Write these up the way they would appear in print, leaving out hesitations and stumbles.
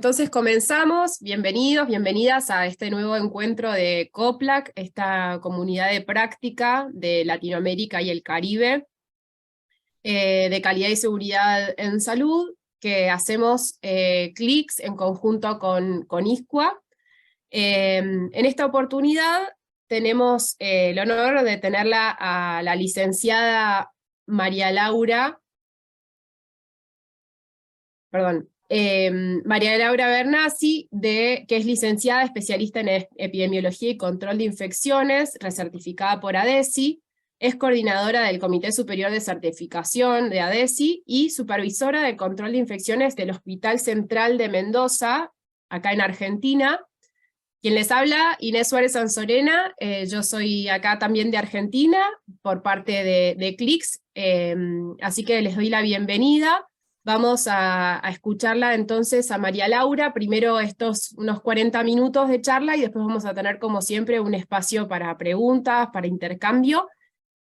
Entonces comenzamos, bienvenidos, bienvenidas a este nuevo encuentro de COPLAC, esta comunidad de práctica de Latinoamérica y el Caribe, de calidad y seguridad en salud, que hacemos CLICS en conjunto con ISCUA. En esta oportunidad tenemos el honor de tenerla a la licenciada María Laura Bernasi, que es licenciada especialista en epidemiología y control de infecciones, recertificada por ADESI, es coordinadora del Comité Superior de Certificación de ADESI y supervisora del control de infecciones del Hospital Central de Mendoza, acá en Argentina. Quien les habla, Inés Suárez Sanzorena, yo soy acá también de Argentina, por parte de CLICS, así que les doy la bienvenida. Vamos a escucharla entonces a María Laura, primero estos unos 40 minutos de charla y después vamos a tener como siempre un espacio para preguntas, para intercambio.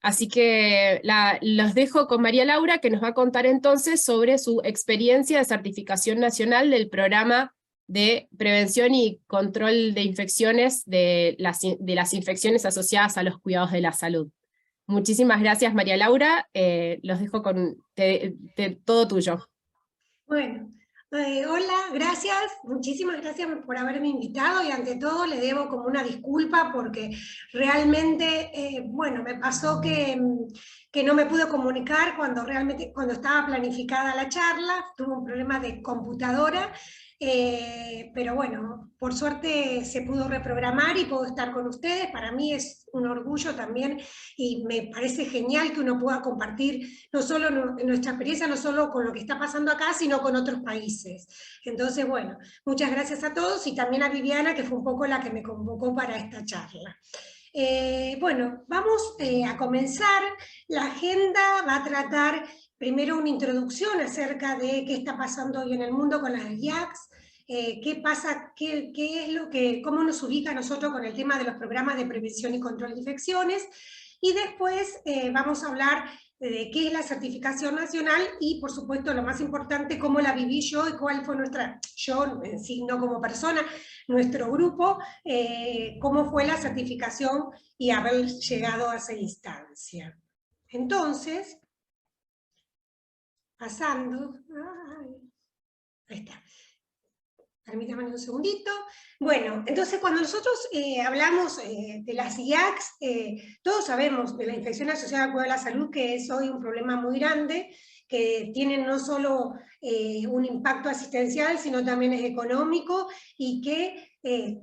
Así que los dejo con María Laura, que nos va a contar entonces sobre su experiencia de certificación nacional del programa de prevención y control de infecciones de las infecciones asociadas a los cuidados de la salud. Muchísimas gracias, María Laura. Los dejo con todo tuyo. Bueno, hola, gracias, muchísimas gracias por haberme invitado y ante todo le debo como una disculpa porque realmente, bueno, me pasó que no me pude comunicar cuando estaba planificada la charla, tuve un problema de computadora. Pero bueno, por suerte se pudo reprogramar y puedo estar con ustedes. Para mí es un orgullo también y me parece genial que uno pueda compartir no solo nuestra experiencia, no solo con lo que está pasando acá, sino con otros países. Entonces, bueno, muchas gracias a todos y también a Viviana, que fue un poco la que me convocó para esta charla. Bueno, vamos a comenzar. La agenda va a tratar primero una introducción acerca de qué está pasando hoy en el mundo con las IACs, qué pasa, qué es cómo nos ubica a nosotros con el tema de los programas de prevención y control de infecciones, y después vamos a hablar de qué es la certificación nacional y, por supuesto, lo más importante, cómo la viví yo y cuál fue yo en sí, no como persona, nuestro grupo, cómo fue la certificación y haber llegado a esa instancia. Entonces, pasando, ahí está. Permítanme un segundito. Bueno, entonces cuando nosotros hablamos de las IACs, todos sabemos de la infección asociada al cuidado de la salud, que es hoy un problema muy grande, que tiene no solo un impacto asistencial, sino también es económico, y que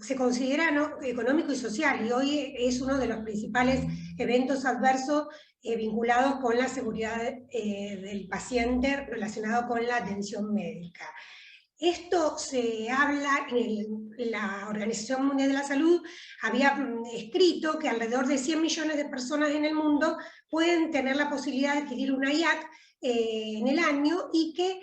se considera, ¿no?, económico y social, y hoy es uno de los principales eventos adversos vinculados con la seguridad del paciente relacionado con la atención médica. Esto se habla en la Organización Mundial de la Salud, había escrito que alrededor de 100 millones de personas en el mundo pueden tener la posibilidad de adquirir una IAC en el año, y que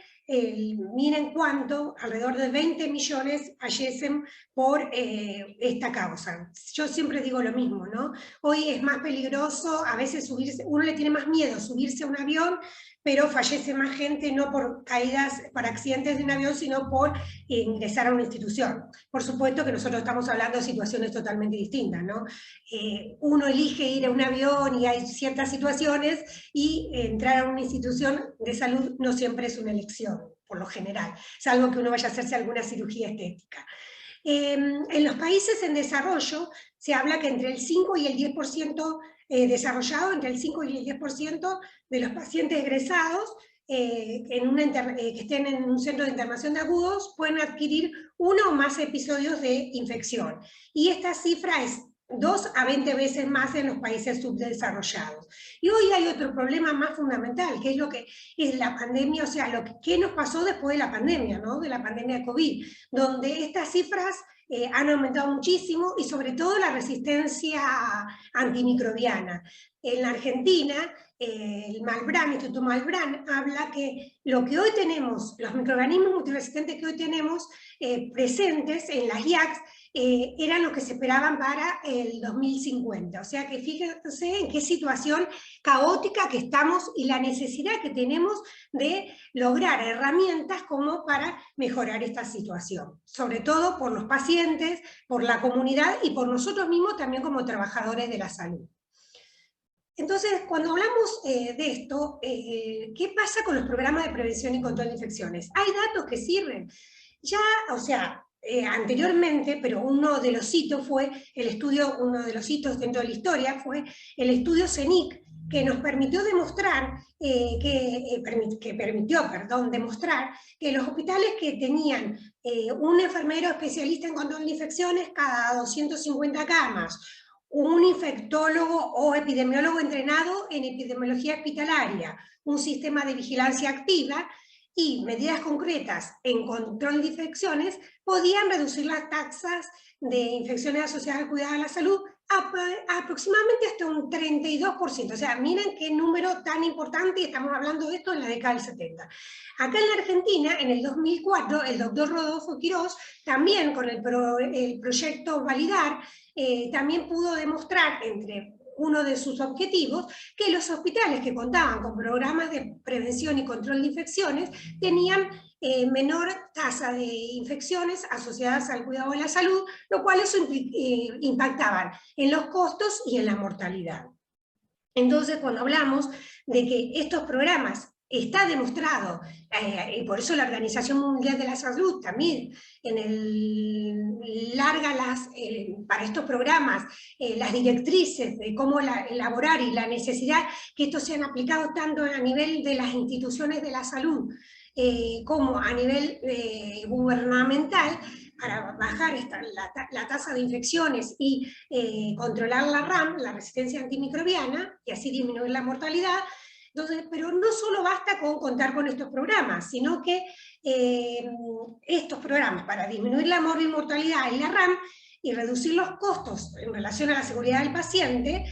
miren cuánto, alrededor de 20 millones fallecen por esta causa. Yo siempre digo lo mismo, ¿no? Hoy es más peligroso, a veces uno le tiene más miedo subirse a un avión, pero fallece más gente no por caídas, por accidentes de un avión, sino por ingresar a una institución. Por supuesto que nosotros estamos hablando de situaciones totalmente distintas, ¿no? Uno elige ir a un avión y hay ciertas situaciones, y entrar a una institución de salud no siempre es una elección, por lo general, salvo que uno vaya a hacerse alguna cirugía estética. En los países en desarrollo se habla que entre el 5 y el 10% desarrollado, entre el 5 y el 10% de los pacientes egresados que estén en un centro de internación de agudos pueden adquirir uno o más episodios de infección. Y esta cifra es 2 a 20 veces más en los países subdesarrollados. Y hoy hay otro problema más fundamental, que es lo que es la pandemia, o sea, qué nos pasó después de la pandemia, ¿no?, de la pandemia de COVID, donde estas cifras han aumentado muchísimo, y sobre todo la resistencia antimicrobiana. En la Argentina, el Instituto Malbrán habla que lo que hoy tenemos, los microorganismos multiresistentes que hoy tenemos presentes en las IACs, eran los que se esperaban para el 2050. O sea que fíjense en qué situación caótica que estamos y la necesidad que tenemos de lograr herramientas como para mejorar esta situación, sobre todo por los pacientes, por la comunidad y por nosotros mismos también como trabajadores de la salud. Entonces, cuando hablamos de esto, ¿qué pasa con los programas de prevención y control de infecciones? ¿Hay datos que sirven? Ya, o sea, anteriormente, pero uno de los hitos fue el estudio, uno de los hitos dentro de la historia fue el estudio CENIC, que nos permitió demostrar, demostrar que los hospitales que tenían un enfermero especialista en control de infecciones cada 250 camas, un infectólogo o epidemiólogo entrenado en epidemiología hospitalaria, un sistema de vigilancia activa y medidas concretas en control de infecciones, podían reducir las tasas de infecciones asociadas al cuidado de la salud aproximadamente hasta un 32%. O sea, miren qué número tan importante, y estamos hablando de esto en la década del 70. Acá en la Argentina, en el 2004, el doctor Rodolfo Quirós, también con el proyecto Validar, también pudo demostrar, entre uno de sus objetivos, que los hospitales que contaban con programas de prevención y control de infecciones tenían menor tasa de infecciones asociadas al cuidado de la salud, lo cual eso impactaba en los costos y en la mortalidad. Entonces, cuando hablamos de que estos programas está demostrado, y por eso la Organización Mundial de la Salud también larga para estos programas las directrices de cómo elaborar y la necesidad que estos sean aplicados tanto a nivel de las instituciones de la salud como a nivel gubernamental, para bajar la tasa de infecciones y controlar la RAM, la resistencia antimicrobiana, y así disminuir la mortalidad. Entonces, pero no solo basta con contar con estos programas, sino que estos programas, para disminuir la mortalidad y la RAM, y reducir los costos en relación a la seguridad del paciente,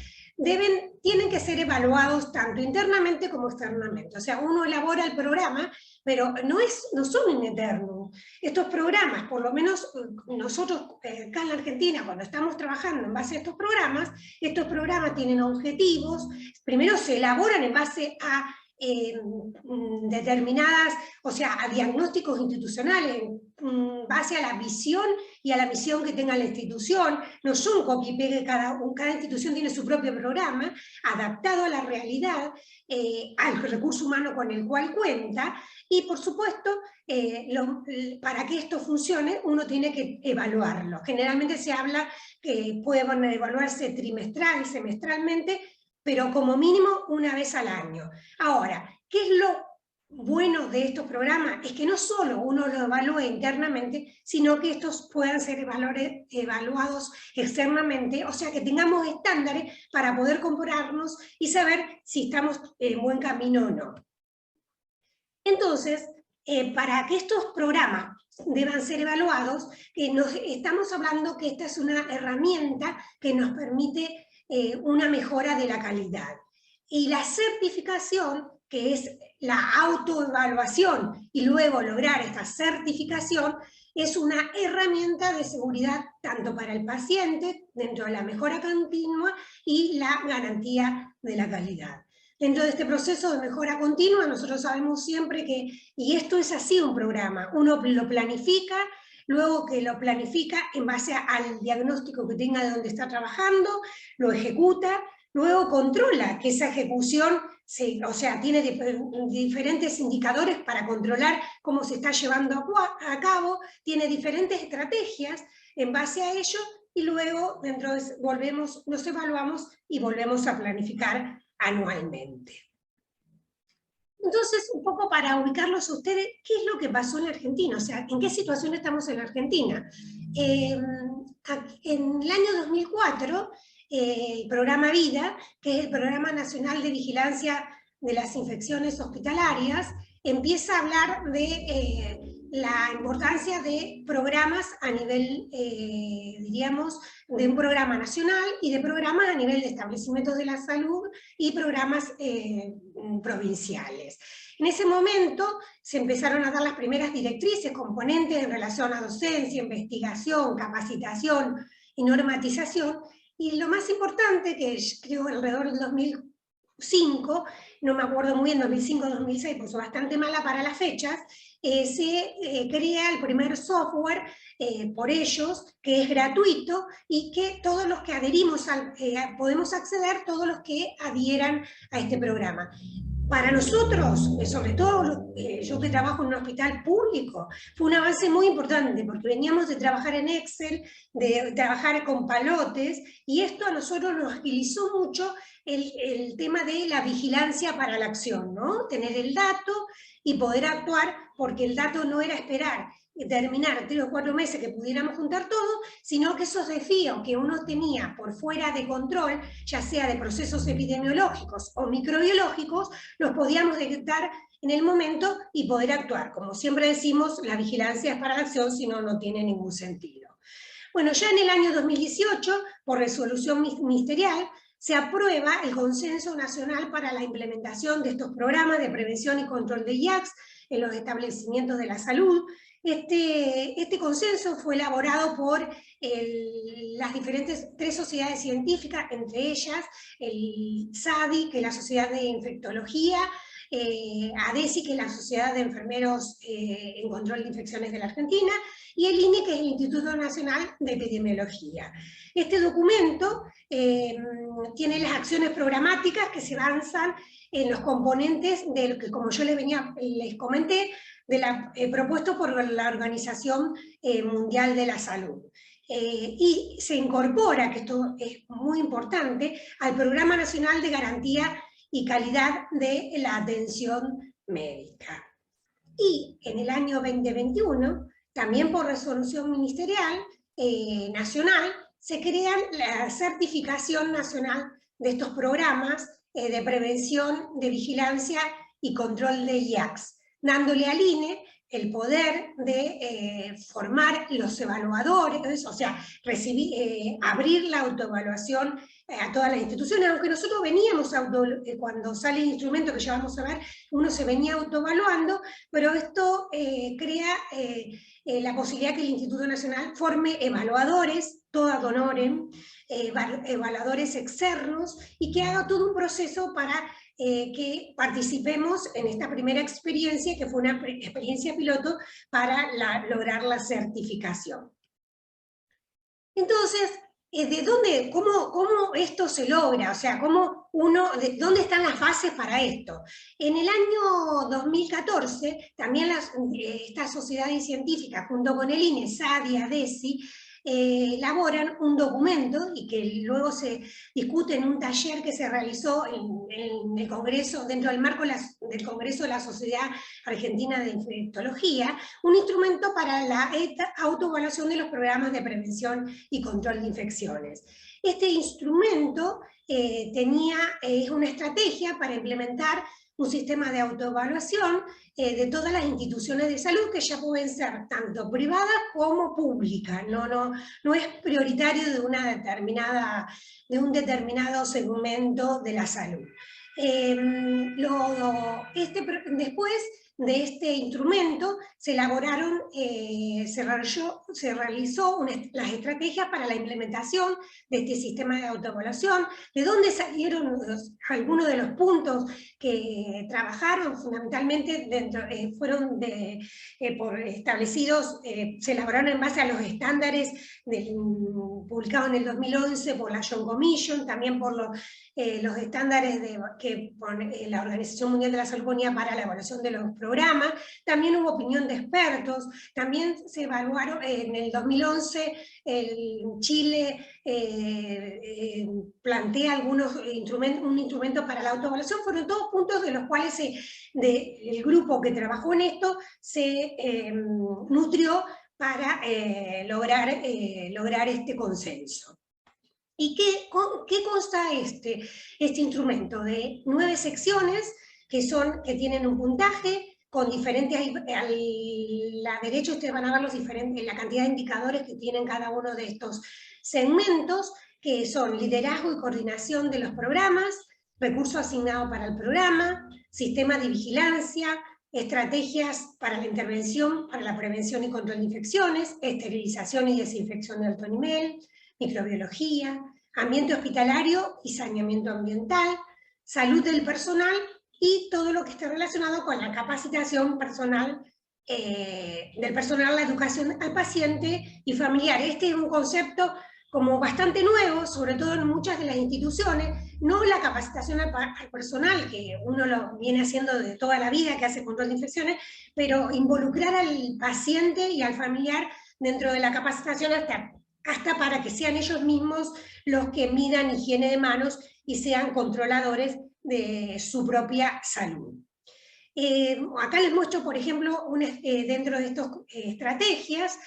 tienen que ser evaluados tanto internamente como externamente. O sea, uno elabora el programa, pero no son in eternum. Estos programas, por lo menos nosotros acá en la Argentina, cuando estamos trabajando en base a estos programas tienen objetivos, primero se elaboran en base a determinadas, o sea, a diagnósticos institucionales, en base a la visión y a la misión que tenga la institución. No son copia y pegue, cada institución tiene su propio programa, adaptado a la realidad, al recurso humano con el cual cuenta, y por supuesto, para que esto funcione, uno tiene que evaluarlo. Generalmente se habla que pueden evaluarse trimestral, semestralmente, pero como mínimo una vez al año. Ahora, ¿qué es lo bueno de estos programas? Es que no solo uno lo evalúe internamente, sino que estos puedan ser evaluados externamente, o sea que tengamos estándares para poder compararnos y saber si estamos en buen camino o no. Entonces, para que estos programas deban ser evaluados, estamos hablando que esta es una herramienta que nos permite una mejora de la calidad. Y la certificación, que es la autoevaluación y luego lograr esta certificación, es una herramienta de seguridad tanto para el paciente, dentro de la mejora continua y la garantía de la calidad. Dentro de este proceso de mejora continua, nosotros sabemos siempre que, y esto es así un programa, uno lo planifica, luego que lo planifica en base al diagnóstico que tenga de donde está trabajando, lo ejecuta, luego controla que esa ejecución, o sea, tiene diferentes indicadores para controlar cómo se está llevando a cabo, tiene diferentes estrategias en base a ello, y luego nos evaluamos y volvemos a planificar anualmente. Entonces, un poco para ubicarlos a ustedes, ¿qué es lo que pasó en la Argentina? O sea, ¿en qué situación estamos en la Argentina? En el año 2004, el programa VIDA, que es el Programa Nacional de Vigilancia de las Infecciones Hospitalarias, empieza a hablar de la importancia de programas a nivel, diríamos, de un programa nacional y de programas a nivel de establecimientos de la salud y programas provinciales. En ese momento se empezaron a dar las primeras directrices, componentes en relación a docencia, investigación, capacitación y normatización, y lo más importante, que creo alrededor del 2005, no me acuerdo muy bien, 2005-2006, porque soy bastante mala para las fechas, se crea el primer software por ellos, que es gratuito, y que todos los que adherimos, podemos acceder, todos los que adhieran a este programa. Para nosotros, sobre todo yo que trabajo en un hospital público, fue un avance muy importante, porque veníamos de trabajar en Excel, de trabajar con palotes, y esto a nosotros nos agilizó mucho el tema de la vigilancia para la acción, ¿no? Tener el dato y poder actuar, porque el dato no era esperar terminar 3 o 4 meses que pudiéramos juntar todo, sino que esos desafíos que uno tenía por fuera de control, ya sea de procesos epidemiológicos o microbiológicos, los podíamos detectar en el momento y poder actuar. Como siempre decimos, la vigilancia es para la acción, si no, no tiene ningún sentido. Bueno, ya en el año 2018, por resolución ministerial, se aprueba el Consenso Nacional para la implementación de estos programas de prevención y control de IACS en los establecimientos de la salud. Este consenso fue elaborado por las diferentes 3 sociedades científicas, entre ellas el SADI, que es la Sociedad de Infectología, ADESI, que es la Sociedad de Enfermeros en Control de Infecciones de la Argentina, y el INE, que es el Instituto Nacional de Epidemiología. Este documento tiene las acciones programáticas que se avanzan en los componentes del que, como yo les comenté, propuesto por la Organización Mundial de la Salud. Y se incorpora, que esto es muy importante, al Programa Nacional de Garantía y Calidad de la Atención Médica. Y en el año 2021, también por resolución ministerial nacional, se crea la certificación nacional de estos programas de prevención, de vigilancia y control de IACS, dándole al INE el poder de formar los evaluadores, o sea, abrir la autoevaluación a todas las instituciones, aunque nosotros veníamos, cuando sale el instrumento que ya vamos a ver, uno se venía autoevaluando, pero esto crea la posibilidad que el Instituto Nacional forme evaluadores, todo ad honorem, evaluadores externos, y que haga todo un proceso para que participemos en esta primera experiencia, que fue una experiencia piloto para lograr la certificación. Entonces, ¿cómo esto se logra? O sea, ¿dónde están las bases para esto? En el año 2014, también esta sociedad científica, junto con el INE, SADI, ADESI, elaboran un documento, y que luego se discute en un taller que se realizó en el Congreso, dentro del marco del Congreso de la Sociedad Argentina de Infectología, un instrumento para la autoevaluación de los programas de prevención y control de infecciones. Este instrumento es una estrategia para implementar un sistema de autoevaluación de todas las instituciones de salud, que ya pueden ser tanto privadas como públicas, no es prioritario de un determinado segmento de la salud. Después de este instrumento se realizó las estrategias para la implementación de este sistema de autoevaluación, de donde salieron algunos de los puntos que trabajaron fundamentalmente fueron establecidos, se elaboraron en base a los estándares publicados en el 2011 por la Young Commission, también por los estándares que la Organización Mundial de la Salud ponía para la evaluación de los programas. También hubo opinión de expertos, también se evaluaron en el 2011, Chile plantea un instrumento para la autoevaluación. Fueron todos puntos de los cuales el grupo que trabajó en esto se nutrió para lograr este consenso. ¿Y qué consta este instrumento? De 9 secciones que tienen un puntaje con diferentes, a la derecha ustedes van a ver la cantidad de indicadores que tienen cada uno de estos segmentos, que son liderazgo y coordinación de los programas, recursos asignados para el programa, sistemas de vigilancia, estrategias para la intervención, para la prevención y control de infecciones, esterilización y desinfección de alto nivel, microbiología, ambiente hospitalario y saneamiento ambiental, salud del personal y todo lo que esté relacionado con la capacitación personal del personal, la educación al paciente y familiar. Este es un concepto como bastante nuevo, sobre todo en muchas de las instituciones, no la capacitación al personal, que uno lo viene haciendo de toda la vida, que hace control de infecciones, pero involucrar al paciente y al familiar dentro de la capacitación hasta para que sean ellos mismos los que midan higiene de manos y sean controladores de su propia salud. Acá les muestro, por ejemplo, dentro de estas estrategias,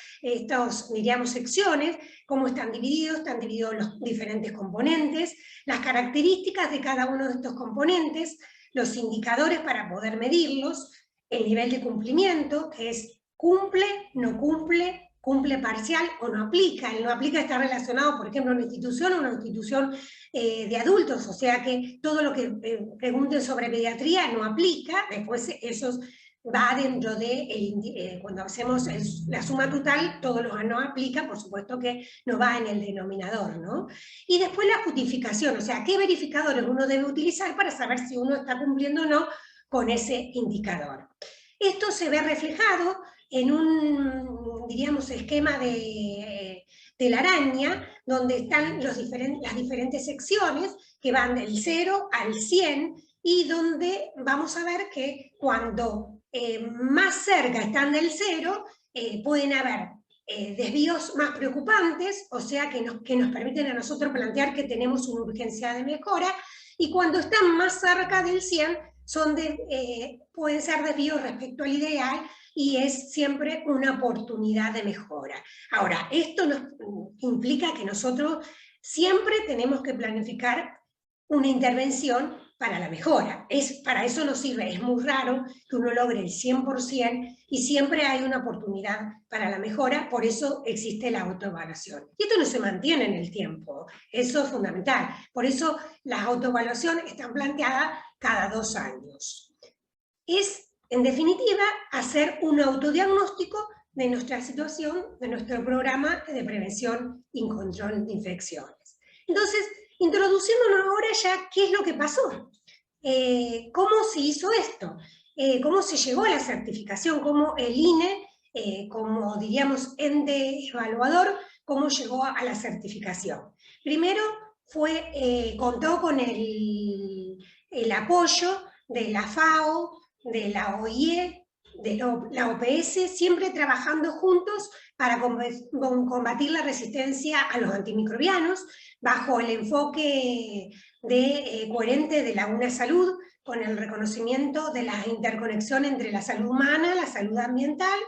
diríamos, secciones, cómo están divididos los diferentes componentes, las características de cada uno de estos componentes, los indicadores para poder medirlos, el nivel de cumplimiento, que es cumple, no cumple, cumple parcial o no aplica. El no aplica está relacionado, por ejemplo, a una institución de adultos, o sea que todo lo que pregunten sobre pediatría no aplica, después eso va dentro de, cuando hacemos la suma total, todo lo que no aplica, por supuesto que no va en el denominador, ¿no? Y después la justificación, o sea, qué verificadores uno debe utilizar para saber si uno está cumpliendo o no con ese indicador. Esto se ve reflejado en un, diríamos, esquema de la araña, donde están las diferentes secciones que van del 0 al 100, y donde vamos a ver que cuando más cerca están del 0, pueden haber desvíos más preocupantes, o sea, que nos permiten a nosotros plantear que tenemos una urgencia de mejora, y cuando están más cerca del 100, pueden ser desvíos respecto al ideal, y es siempre una oportunidad de mejora. Ahora, esto nos implica que nosotros siempre tenemos que planificar una intervención para la mejora. Para eso nos sirve, es muy raro que uno logre el 100%, y siempre hay una oportunidad para la mejora, por eso existe la autoevaluación. Y esto no se mantiene en el tiempo, eso es fundamental. Por eso las autoevaluaciones están planteadas cada 2 años. Es, en definitiva, hacer un autodiagnóstico de nuestra situación, de nuestro programa de prevención y control de infecciones. Entonces, introduciéndonos ahora ya qué es lo que pasó, cómo se hizo esto, cómo se llegó a la certificación, cómo el INE, como diríamos ente evaluador, cómo llegó a la certificación. Primero contó con el apoyo de la FAO, de la OIE, de la OPS, siempre trabajando juntos para combatir la resistencia a los antimicrobianos, bajo el enfoque coherente de la UNESalud, con el reconocimiento de la interconexión entre la salud humana, la salud ambiental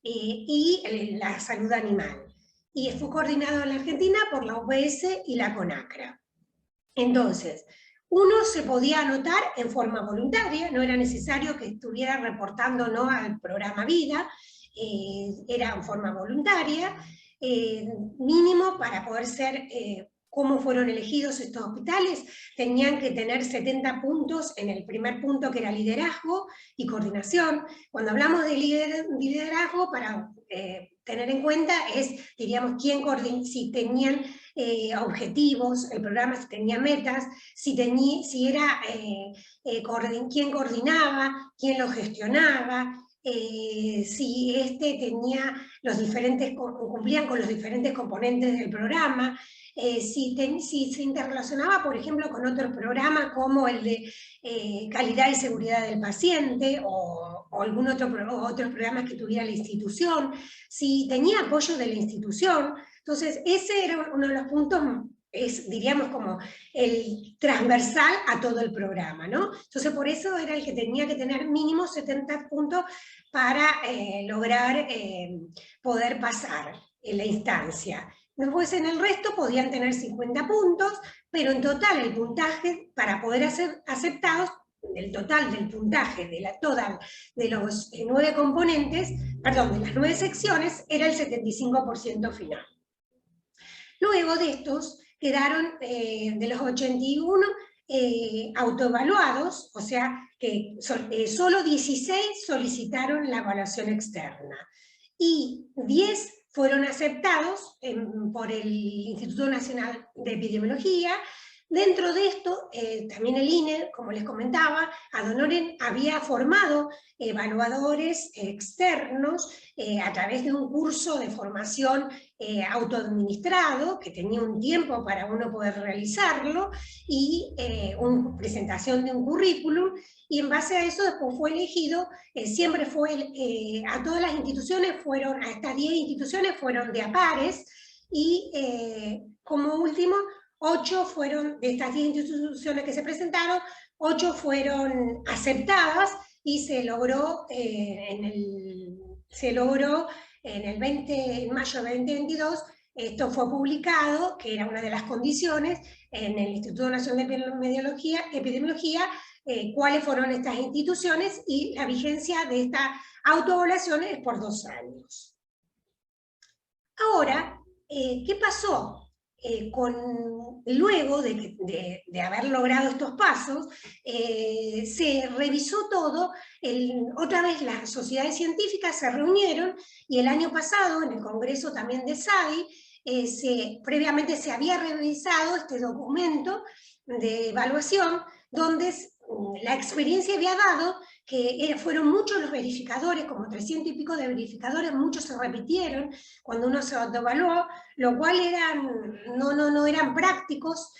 y la salud animal. Y fue coordinado en la Argentina por la OPS y la CONACRA. Entonces, uno se podía anotar en forma voluntaria, no era necesario que estuviera reportando no al programa Vida, era en forma voluntaria, mínimo para poder ser, cómo fueron elegidos estos hospitales, tenían que tener 70 puntos en el primer punto, que era liderazgo y coordinación. Cuando hablamos de liderazgo, para tener en cuenta diríamos, si tenían objetivos, el programa, si tenía metas, quién coordinaba, quién lo gestionaba, si cumplían con los diferentes componentes del programa, si se interrelacionaba, por ejemplo, con otros programas como el de calidad y seguridad del paciente, o otros programas que tuviera la institución, si tenía apoyo de la institución. Entonces, ese era uno de los puntos, diríamos, como el transversal a todo el programa, ¿no? Entonces, por eso era el que tenía que tener mínimo 70 puntos para lograr poder pasar en la instancia. Después, en el resto podían tener 50 puntos, pero en total el puntaje, para poder ser aceptados, del total del puntaje de los 9 componentes, perdón, de las 9 secciones, era el 75% final. Luego de estos quedaron, de los 81, autoevaluados, o sea, que solo 16 solicitaron la evaluación externa y 10 fueron aceptados por el Instituto Nacional de Epidemiología. Dentro de esto, también el INE, como les comentaba, ad honorem había formado evaluadores externos a través de un curso de formación autoadministrado, que tenía un tiempo para uno poder realizarlo, y una presentación de un currículum, y en base a eso después fue elegido, siempre fue, a todas las instituciones fueron, a estas 10 instituciones fueron de a pares, y como último, 8 fueron, de estas 10 instituciones que se presentaron, 8 fueron aceptadas, y se logró en mayo de 2022, esto fue publicado, que era una de las condiciones, en el Instituto Nacional de Epidemiología, cuáles fueron estas instituciones, y la vigencia de esta autoevaluación es por 2 años. Ahora, ¿qué pasó? Luego de haber logrado estos pasos, se revisó todo, otra vez las sociedades científicas se reunieron, y el año pasado, en el Congreso también de SADI, previamente se había revisado este documento de evaluación, donde la experiencia había dado que fueron muchos los verificadores, como 300 y pico de verificadores, muchos se repitieron cuando uno se autoevaluó, lo cual no eran prácticos,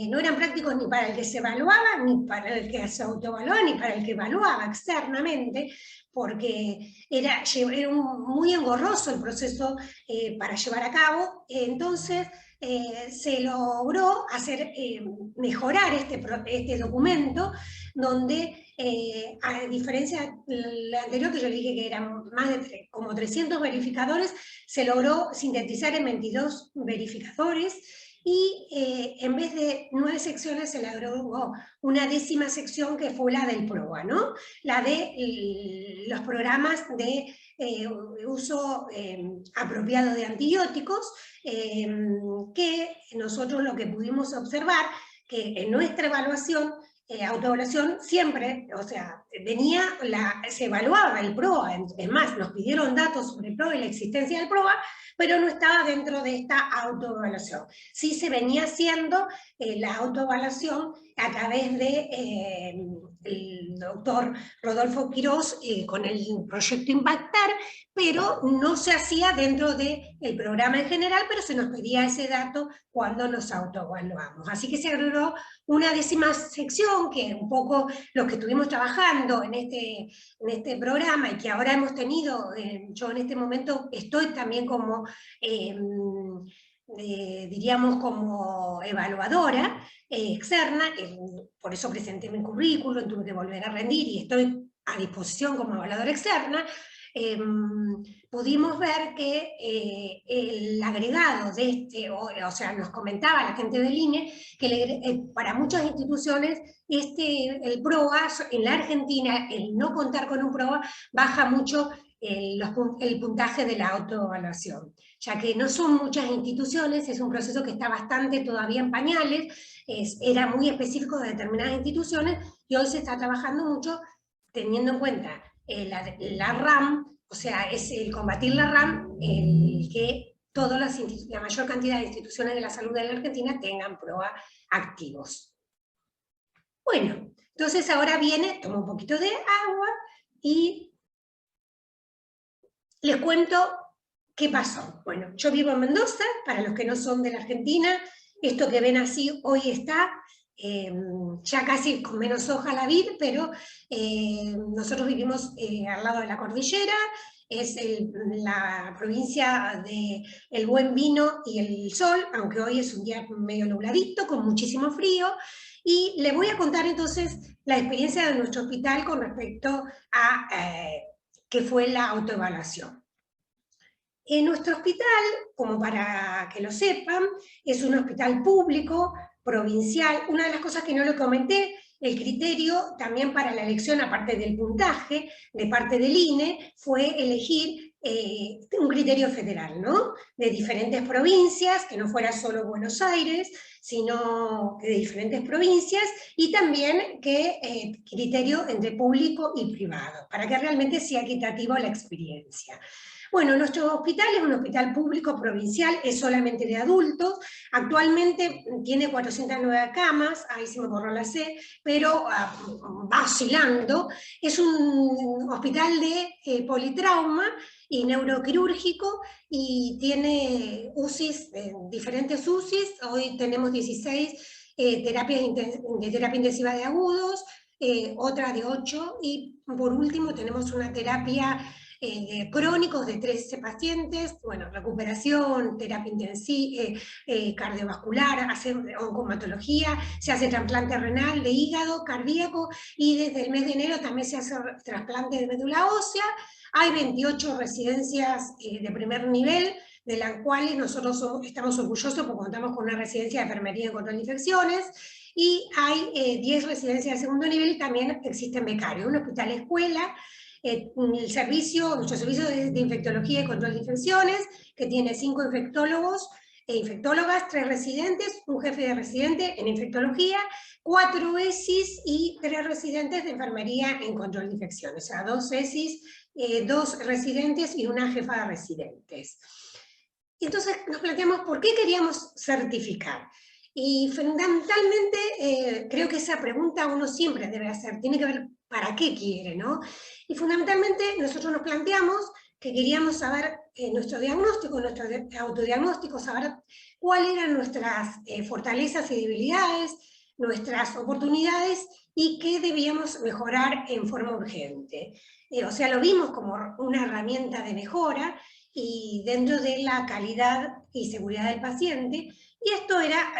no eran prácticos ni para el que se evaluaba, ni para el que se autoevaluaba, ni para el que evaluaba externamente, porque era muy engorroso el proceso para llevar a cabo. Entonces se logró mejorar este documento, donde a diferencia del anterior, que yo le dije que eran más de como 300 verificadores, se logró sintetizar en 22 verificadores, y en vez de 9 secciones se logró una 10ª sección, que fue la del PROA, ¿no? La de los programas de uso apropiado de antibióticos, que nosotros lo que pudimos observar, que en nuestra evaluación, autoevaluación, siempre, o sea, se evaluaba el PROA, es más, nos pidieron datos sobre el PROA y la existencia del PROA, pero no estaba dentro de esta autoevaluación. Sí se venía haciendo la autoevaluación a través de el doctor Rodolfo Quirós con el proyecto Impactar, pero no se hacía dentro del programa en general, pero se nos pedía ese dato cuando nos autoevaluamos. Así que se agregó una 10ª sección, que es un poco lo que estuvimos trabajando en este programa, y que ahora hemos tenido, yo en este momento estoy también como, diríamos, como evaluadora externa, por eso presenté mi currículum, tuve que volver a rendir, y estoy a disposición como evaluadora externa. Pudimos ver que el agregado de o sea, nos comentaba la gente del INE, que para muchas instituciones el PROA, en la Argentina, el no contar con un PROA, baja mucho el puntaje de la autoevaluación, ya que no son muchas instituciones, es un proceso que está bastante todavía en pañales, era muy específico de determinadas instituciones, y hoy se está trabajando mucho teniendo en cuenta la RAM, o sea, es el combatir la RAM, el que la mayor cantidad de instituciones de la salud de la Argentina tengan PROA activos. Bueno, entonces ahora tomo un poquito de agua y les cuento qué pasó. Bueno, yo vivo en Mendoza, para los que no son de la Argentina, esto que ven así hoy está ya casi con menos hoja la vid, pero nosotros vivimos al lado de la cordillera, es la provincia del buen vino y el sol, aunque hoy es un día medio nubladito, con muchísimo frío, y les voy a contar entonces la experiencia de nuestro hospital con respecto a qué fue la autoevaluación. Nuestro hospital, como para que lo sepan, es un hospital público, provincial. Una de las cosas que no le comenté, el criterio también para la elección, aparte del puntaje, de parte del INE, fue elegir un criterio federal, ¿no? De diferentes provincias, que no fuera solo Buenos Aires, sino de diferentes provincias, y también que criterio entre público y privado, para que realmente sea equitativo la experiencia. Bueno, nuestro hospital es un hospital público provincial, es solamente de adultos, actualmente tiene 409 camas, ahí se me borró la C, pero va oscilando. Es un hospital de politrauma y neuroquirúrgico, y tiene UCIs, diferentes UCIs, hoy tenemos 16 terapias de terapia intensiva de agudos, otra de 8, y por último tenemos una terapia de crónicos de 13 pacientes, bueno, recuperación, terapia intensiva, cardiovascular, oncomatología, se hace trasplante renal, de hígado, cardíaco, y desde el mes de enero también se hace trasplante de médula ósea. Hay 28 residencias de primer nivel, de las cuales nosotros estamos orgullosos porque contamos con una residencia de enfermería en control de infecciones, y hay 10 residencias de segundo nivel, y también existen becarios, un hospital escuela, nuestro servicio de infectología y control de infecciones, que tiene 5 infectólogos e infectólogas, 3 residentes, un jefe de residente en infectología, 4 ESIs y 3 residentes de enfermería en control de infecciones, o sea, 2 ESIs, 2 residentes y una jefa de residentes. Y entonces nos planteamos por qué queríamos certificar. Y fundamentalmente, creo que esa pregunta uno siempre debe hacer, tiene que ver para qué quiere, ¿no? Y fundamentalmente nosotros nos planteamos que queríamos saber nuestro diagnóstico, nuestro autodiagnóstico, saber cuáles eran nuestras fortalezas y debilidades, nuestras oportunidades, y qué debíamos mejorar en forma urgente. O sea, lo vimos como una herramienta de mejora, y dentro de la calidad y seguridad del paciente, y esto era,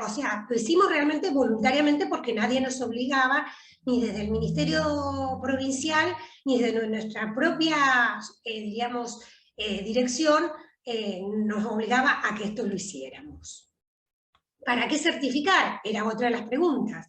o sea, lo hicimos realmente voluntariamente porque nadie nos obligaba, ni desde el Ministerio Provincial, ni desde nuestra propia, digamos, dirección, nos obligaba a que esto lo hiciéramos. ¿Para qué certificar? Era otra de las preguntas.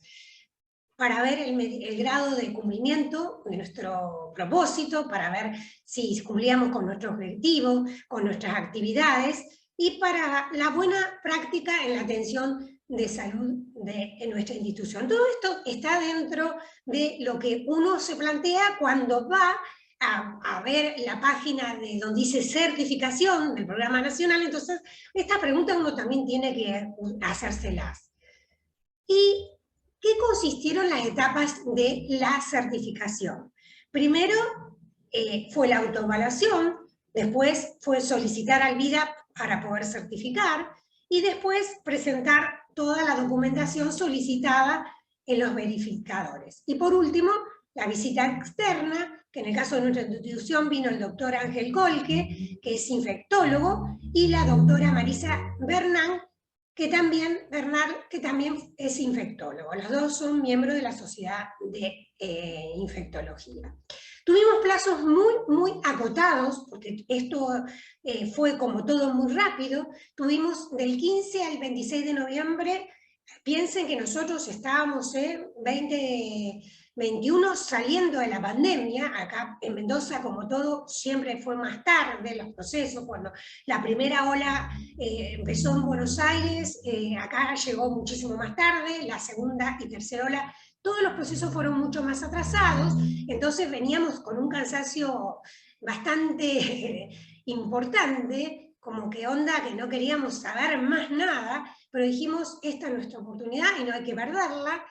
Para ver el grado de cumplimiento de nuestro propósito, para ver si cumplíamos con nuestro objetivo, con nuestras actividades, y para la buena práctica en la atención de salud en nuestra institución. Todo esto está dentro de lo que uno se plantea cuando va a ver la página de donde dice certificación del programa nacional. Entonces, estas preguntas uno también tiene que hacérselas. ¿Y qué consistieron las etapas de la certificación? Primero fue la autoevaluación, después fue solicitar al VIDA para poder certificar, y después presentar toda la documentación solicitada en los verificadores. Y por último, la visita externa, que en el caso de nuestra institución vino el doctor Ángel Colque, que es infectólogo, y la doctora Marisa Bernal, que también es infectólogo. Los dos son miembros de la Sociedad de Infectología. Tuvimos plazos muy acotados, porque esto fue como todo muy rápido. Tuvimos del 15 al 26 de noviembre, piensen que nosotros estábamos en 2021 saliendo de la pandemia. Acá en Mendoza, como todo, siempre fue más tarde los procesos. Cuando la primera ola empezó en Buenos Aires, acá llegó muchísimo más tarde, la segunda y tercera ola, todos los procesos fueron mucho más atrasados, entonces veníamos con un cansancio bastante importante, como que onda que no queríamos saber más nada, pero dijimos, esta es nuestra oportunidad y no hay que perderla.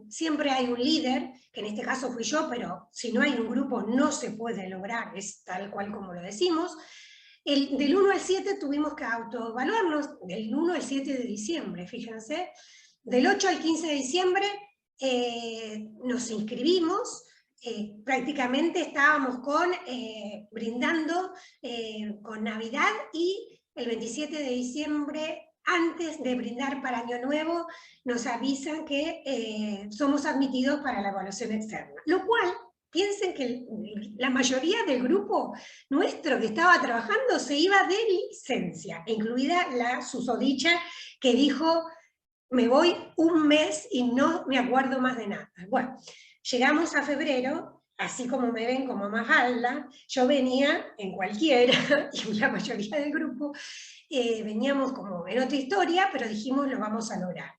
Siempre hay un líder, que en este caso fui yo, pero si no hay un grupo no se puede lograr, es tal cual como lo decimos. Del 1 al 7 tuvimos que autoevaluarnos, del 1 al 7 de diciembre, fíjense. Del 8 al 15 de diciembre nos inscribimos, prácticamente estábamos brindando con Navidad, y el 27 de diciembre, antes de brindar para Año Nuevo, nos avisan que somos admitidos para la evaluación externa. Lo cual, piensen que la mayoría del grupo nuestro que estaba trabajando se iba de licencia, incluida la susodicha que dijo, me voy un mes y no me acuerdo más de nada. Bueno, llegamos a febrero, así como me ven como Mafalda, yo venía en cualquiera, y la mayoría del grupo, veníamos como en otra historia, pero dijimos lo vamos a lograr.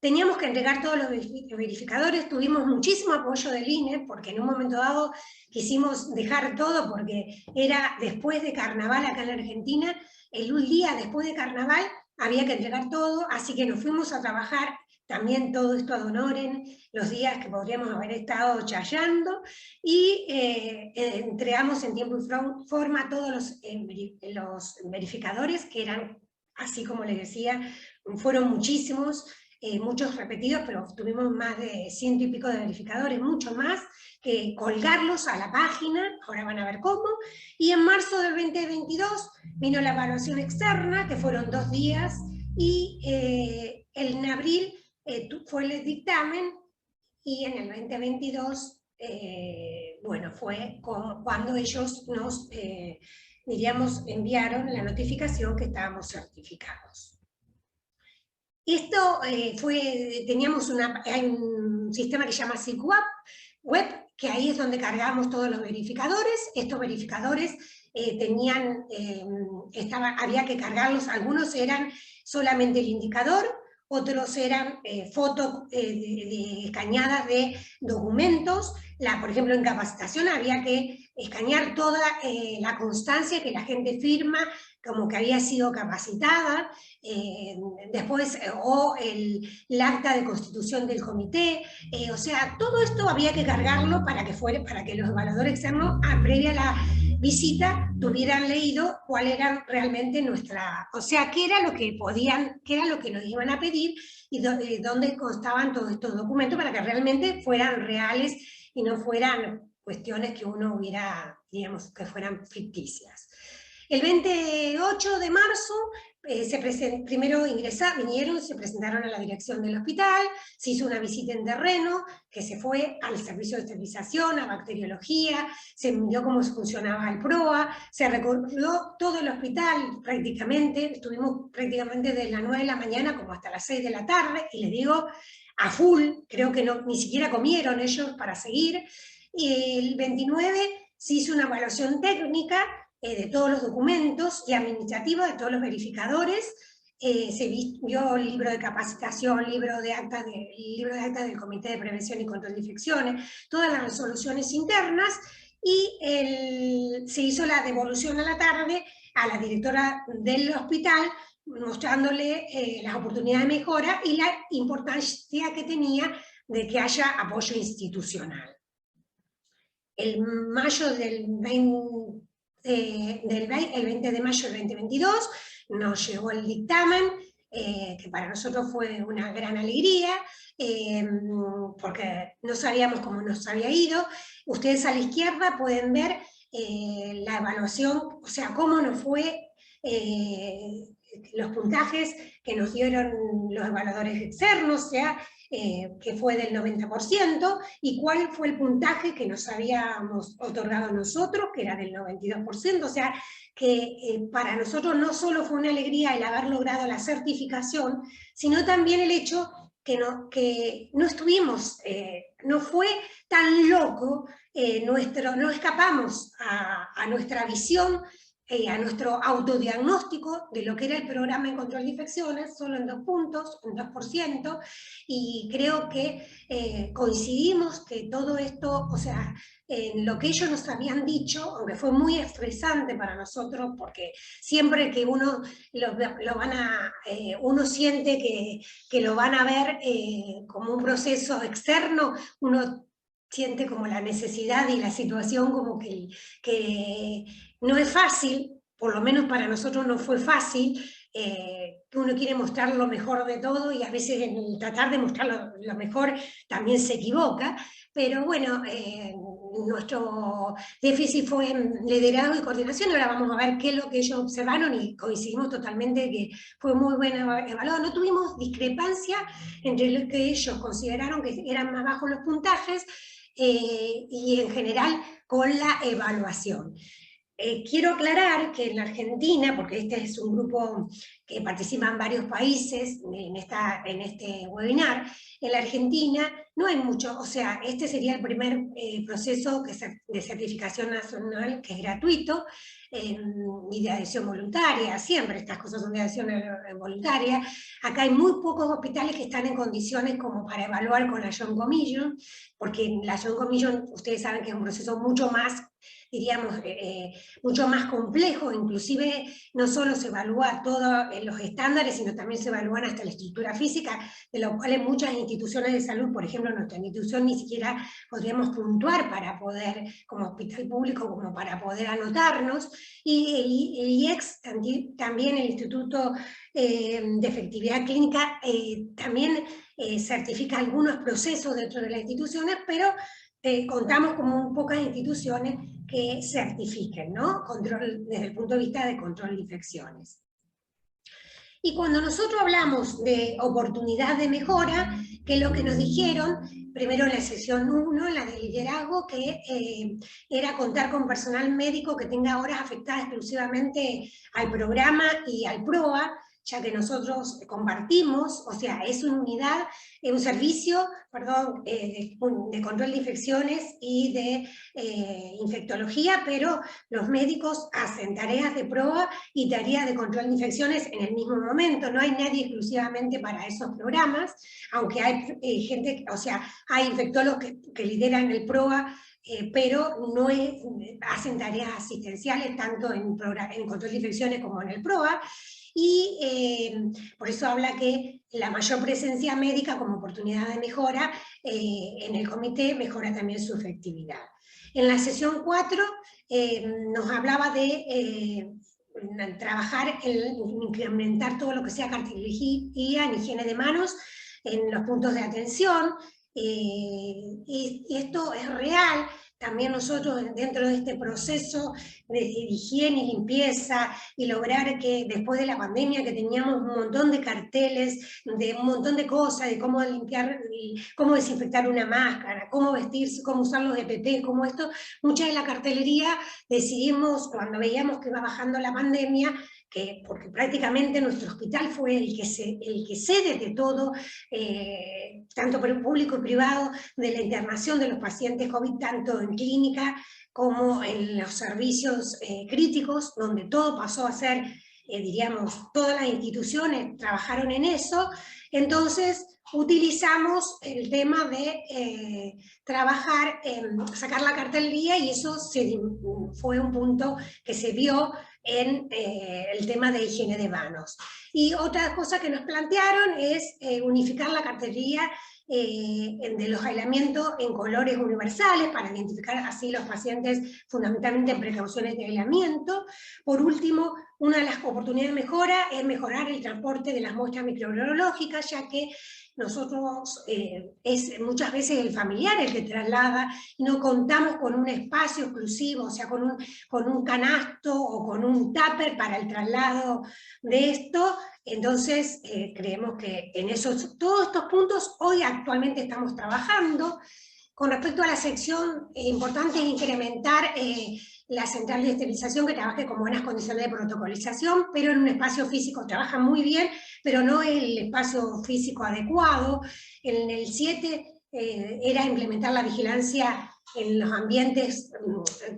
Teníamos que entregar todos los verificadores, tuvimos muchísimo apoyo del INE, porque en un momento dado quisimos dejar todo, porque era después de Carnaval acá en la Argentina, un día después de Carnaval había que entregar todo, así que nos fuimos a trabajar también todo esto ad honorem, los días que podríamos haber estado chayando, y entregamos en tiempo y forma todos los verificadores, que eran, así como les decía, fueron muchísimos, muchos repetidos, pero tuvimos más de 100 y pico de verificadores, mucho más, que colgarlos a la página, ahora van a ver cómo, y en marzo del 2022 vino la evaluación externa, que fueron 2 días, y en abril fue el dictamen, y en el 2022, bueno, fue cuando ellos nos, diríamos, enviaron la notificación que estábamos certificados. Esto teníamos hay un sistema que se llama SIGWAP Web, que ahí es donde cargamos todos los verificadores. Estos verificadores había que cargarlos, algunos eran solamente el indicador, otros eran fotos escaneadas de documentos. Por ejemplo, en capacitación había que escanear toda la constancia que la gente firma, como que había sido capacitada, después, o el acta de constitución del comité, o sea, todo esto había que cargarlo para que los evaluadores externos, previa a la visita, tuvieran leído cuál era realmente o sea, qué era lo que qué era lo que nos iban a pedir, y dónde constaban todos estos documentos, para que realmente fueran reales y no fueran cuestiones que uno hubiera, digamos, que fueran ficticias. El 28 de marzo primero vinieron, se presentaron a la dirección del hospital, se hizo una visita en terreno, que se fue al servicio de esterilización, a bacteriología, se vio cómo funcionaba el PROA, se recorrió todo el hospital prácticamente, estuvimos prácticamente desde las 9 de la mañana como hasta las 6 de la tarde, y les digo, a full, creo que ni siquiera comieron ellos para seguir. Y el 29 se hizo una evaluación técnica de todos los documentos y administrativa de todos los verificadores. Se vio el libro de capacitación, libro de actas del Comité de Prevención y Control de Infecciones, todas las resoluciones internas, y se hizo la devolución a la tarde a la directora del hospital, mostrándole las oportunidades de mejora y la importancia que tenía de que haya apoyo institucional. El 20 de mayo del 2022 nos llegó el dictamen, que para nosotros fue una gran alegría, porque no sabíamos cómo nos había ido. Ustedes a la izquierda pueden ver la evaluación, o sea, cómo nos fue, los puntajes que nos dieron los evaluadores externos, o sea, que fue del 90%, y cuál fue el puntaje que nos habíamos otorgado nosotros, que era del 92%, o sea, que para nosotros no solo fue una alegría el haber logrado la certificación, sino también el hecho que no estuvimos, no fue tan loco, no escapamos a nuestra visión, a nuestro autodiagnóstico de lo que era el programa en control de infecciones, solo en 2 puntos, un 2%, y creo que coincidimos que todo esto, o sea, en lo que ellos nos habían dicho, aunque fue muy estresante para nosotros, porque siempre que uno uno siente que lo van a ver como un proceso externo, uno siente como la necesidad y la situación como que no es fácil, por lo menos para nosotros no fue fácil, uno quiere mostrar lo mejor de todo y a veces en el tratar de mostrar lo mejor también se equivoca, pero bueno, nuestro déficit fue en liderazgo y coordinación. Ahora vamos a ver qué es lo que ellos observaron y coincidimos totalmente que fue muy bien evaluado. No tuvimos discrepancia entre lo que ellos consideraron que eran más bajos los puntajes y en general con la evaluación. quiero aclarar que en la Argentina, porque este es un grupo que participa en varios países en este webinar, en la Argentina no hay mucho, o sea, este sería el primer proceso de certificación nacional que es gratuito y de adhesión voluntaria, siempre estas cosas son de adhesión voluntaria. Acá hay muy pocos hospitales que están en condiciones como para evaluar con la John Commission, porque la John Commission, ustedes saben que es un proceso mucho más, diríamos, mucho más complejo, inclusive no solo se evalúa todos los estándares, sino también se evalúan hasta la estructura física, de lo cual en muchas instituciones de salud, por ejemplo, nuestra institución ni siquiera podríamos puntuar para poder, como hospital público, como para poder anotarnos, y el IECS, también el Instituto de Efectividad Clínica, también certifica algunos procesos dentro de las instituciones, pero contamos con muy pocas instituciones que certifiquen, ¿no? Control, desde el punto de vista de control de infecciones. Y cuando nosotros hablamos de oportunidad de mejora, que es lo que nos dijeron, primero en la sesión 1, la de liderazgo, que era contar con personal médico que tenga horas afectadas exclusivamente al programa y al PROA, ya que nosotros compartimos, o sea, es una unidad, un servicio, perdón, de control de infecciones y de infectología, pero los médicos hacen tareas de PROA y tareas de control de infecciones en el mismo momento, no hay nadie exclusivamente para esos programas, aunque hay gente, o sea, hay infectólogos que lideran el PROA, pero no hacen tareas asistenciales tanto en control de infecciones como en el PROA, y por eso habla que la mayor presencia médica como oportunidad de mejora en el comité mejora también su efectividad. En la sesión 4 nos hablaba de trabajar en incrementar todo lo que sea cartelería en higiene de manos en los puntos de atención, y esto es real. También nosotros dentro de este proceso de higiene y limpieza y lograr que después de la pandemia que teníamos un montón de carteles, de un montón de cosas, de cómo limpiar, cómo desinfectar una máscara, cómo vestirse, cómo usar los EPP, cómo esto, mucha de la cartelería decidimos cuando veíamos que iba bajando la pandemia, porque prácticamente nuestro hospital fue el que cede de todo, tanto por el público y privado, de la internación de los pacientes COVID, tanto en clínica como en los servicios críticos, donde todo pasó a ser, diríamos, todas las instituciones trabajaron en eso. Entonces utilizamos el tema de trabajar, sacar la cartelería, y eso fue un punto que se vio en el tema de higiene de manos. Y otra cosa que nos plantearon es unificar la cartelería de los aislamientos en colores universales para identificar así los pacientes fundamentalmente en precauciones de aislamiento. Por último, una de las oportunidades de mejora es mejorar el transporte de las muestras microbiológicas, ya que nosotros es muchas veces el familiar el que traslada y no contamos con un espacio exclusivo, o sea, con un canasto o con un tupper para el traslado de esto. Entonces creemos que en todos estos puntos hoy actualmente estamos trabajando. Con respecto a la sección, importante es incrementar la central de esterilización, que trabaje con buenas condiciones de protocolización, pero en un espacio físico trabaja muy bien, pero no el espacio físico adecuado. En el 7 era implementar la vigilancia en los ambientes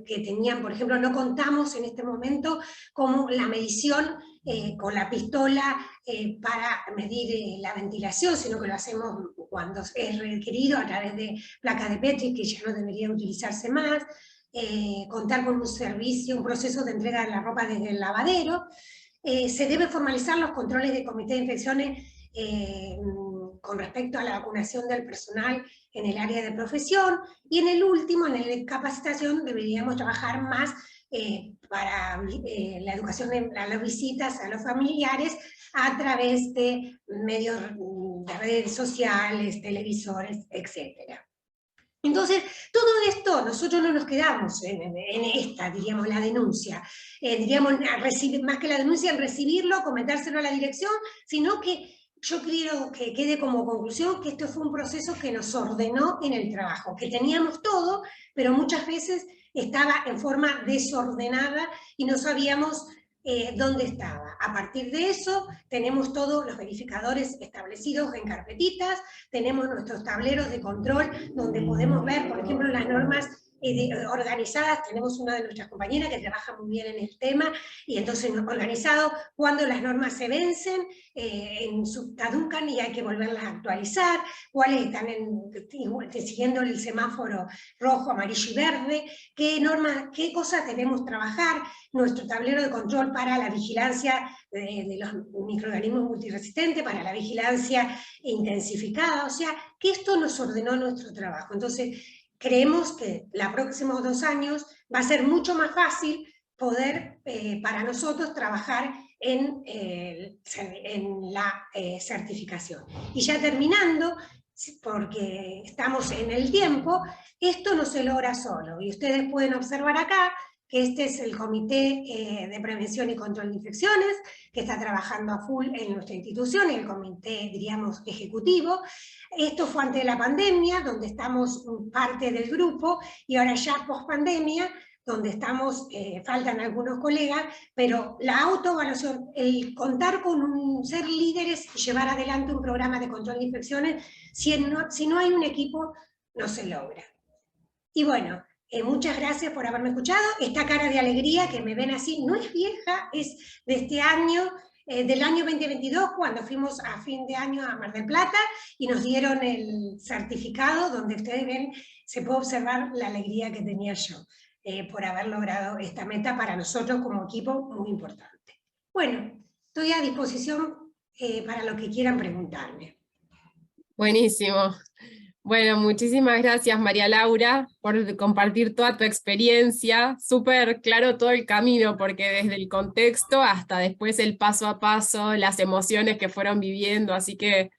que tenían, por ejemplo, no contamos en este momento como la medición con la pistola para medir la ventilación, sino que lo hacemos cuando es requerido a través de placas de Petri, que ya no debería utilizarse más. Contar con un servicio, un proceso de entrega de la ropa desde el lavadero. Se deben formalizar los controles de comité de infecciones con respecto a la vacunación del personal en el área de profesión, y en el último, en el capacitación, deberíamos trabajar más para la educación de las visitas a los familiares a través de medios de redes sociales, televisores, etc. Entonces, todo esto, nosotros no nos quedamos en esta, diríamos, la denuncia, diríamos, más que la denuncia, en recibirlo, comentárselo a la dirección, sino que yo quiero que quede como conclusión que esto fue un proceso que nos ordenó en el trabajo, que teníamos todo, pero muchas veces estaba en forma desordenada y no sabíamos dónde estaba. A partir de eso, tenemos todos los verificadores establecidos en carpetitas, tenemos nuestros tableros de control donde podemos ver, por ejemplo, las normas organizadas. Tenemos una de nuestras compañeras que trabaja muy bien en el tema, y entonces organizado cuando las normas se vencen, caducan y hay que volverlas a actualizar, cuáles están siguiendo el semáforo rojo, amarillo y verde, qué normas, qué cosas debemos trabajar, nuestro tablero de control para la vigilancia de los microorganismos multiresistentes, para la vigilancia intensificada, o sea, que esto nos ordenó nuestro trabajo. Entonces, creemos que los próximos 2 años va a ser mucho más fácil poder, para nosotros, trabajar en la certificación. Y ya terminando, porque estamos en el tiempo, esto no se logra solo, y ustedes pueden observar acá que este es el Comité de Prevención y Control de Infecciones, que está trabajando a full en nuestra institución, el comité, diríamos, ejecutivo. Esto fue antes de la pandemia, donde estamos parte del grupo, y ahora ya post pandemia, donde estamos, faltan algunos colegas, pero la autoevaluación, el contar con ser líderes y llevar adelante un programa de control de infecciones, si no hay un equipo, no se logra. Y bueno, muchas gracias por haberme escuchado. Esta cara de alegría que me ven así no es vieja, es de este año, del año 2022, cuando fuimos a fin de año a Mar del Plata y nos dieron el certificado, donde ustedes ven, se puede observar la alegría que tenía yo por haber logrado esta meta para nosotros como equipo muy importante. Bueno, estoy a disposición para lo que quieran preguntarme. Buenísimo. Bueno, muchísimas gracias, María Laura, por compartir toda tu experiencia. Súper claro todo el camino, porque desde el contexto hasta después el paso a paso, las emociones que fueron viviendo, así que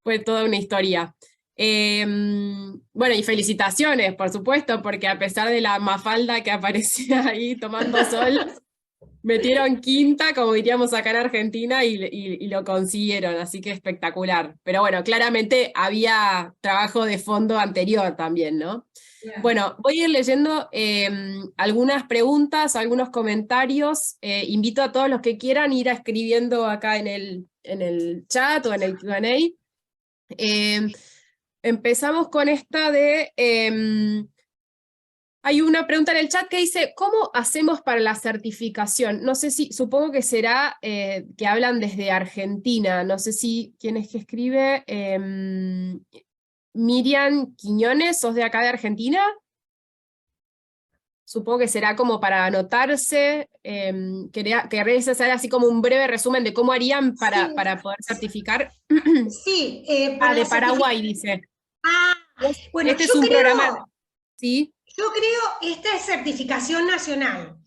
fue toda una historia. Bueno, y felicitaciones, por supuesto, porque a pesar de la Mafalda que aparecía ahí tomando sol, metieron quinta, como diríamos acá en Argentina, y lo consiguieron, así que espectacular. Pero bueno, claramente había trabajo de fondo anterior también, ¿no? Yeah. Bueno, voy a ir leyendo algunas preguntas, algunos comentarios. Invito a todos los que quieran ir escribiendo acá en el chat o en el Q&A. Empezamos con esta de... hay una pregunta en el chat que dice, ¿cómo hacemos para la certificación? No sé si, supongo que será que hablan desde Argentina, no sé si, ¿quién es que escribe? Miriam Quiñones, ¿sos de acá de Argentina? Supongo que será como para anotarse, ¿querés hacer así como un breve resumen de cómo harían para poder certificar? Sí, de Paraguay, dice. Bueno, este es un programa, ¿sí? Yo creo esta es certificación nacional,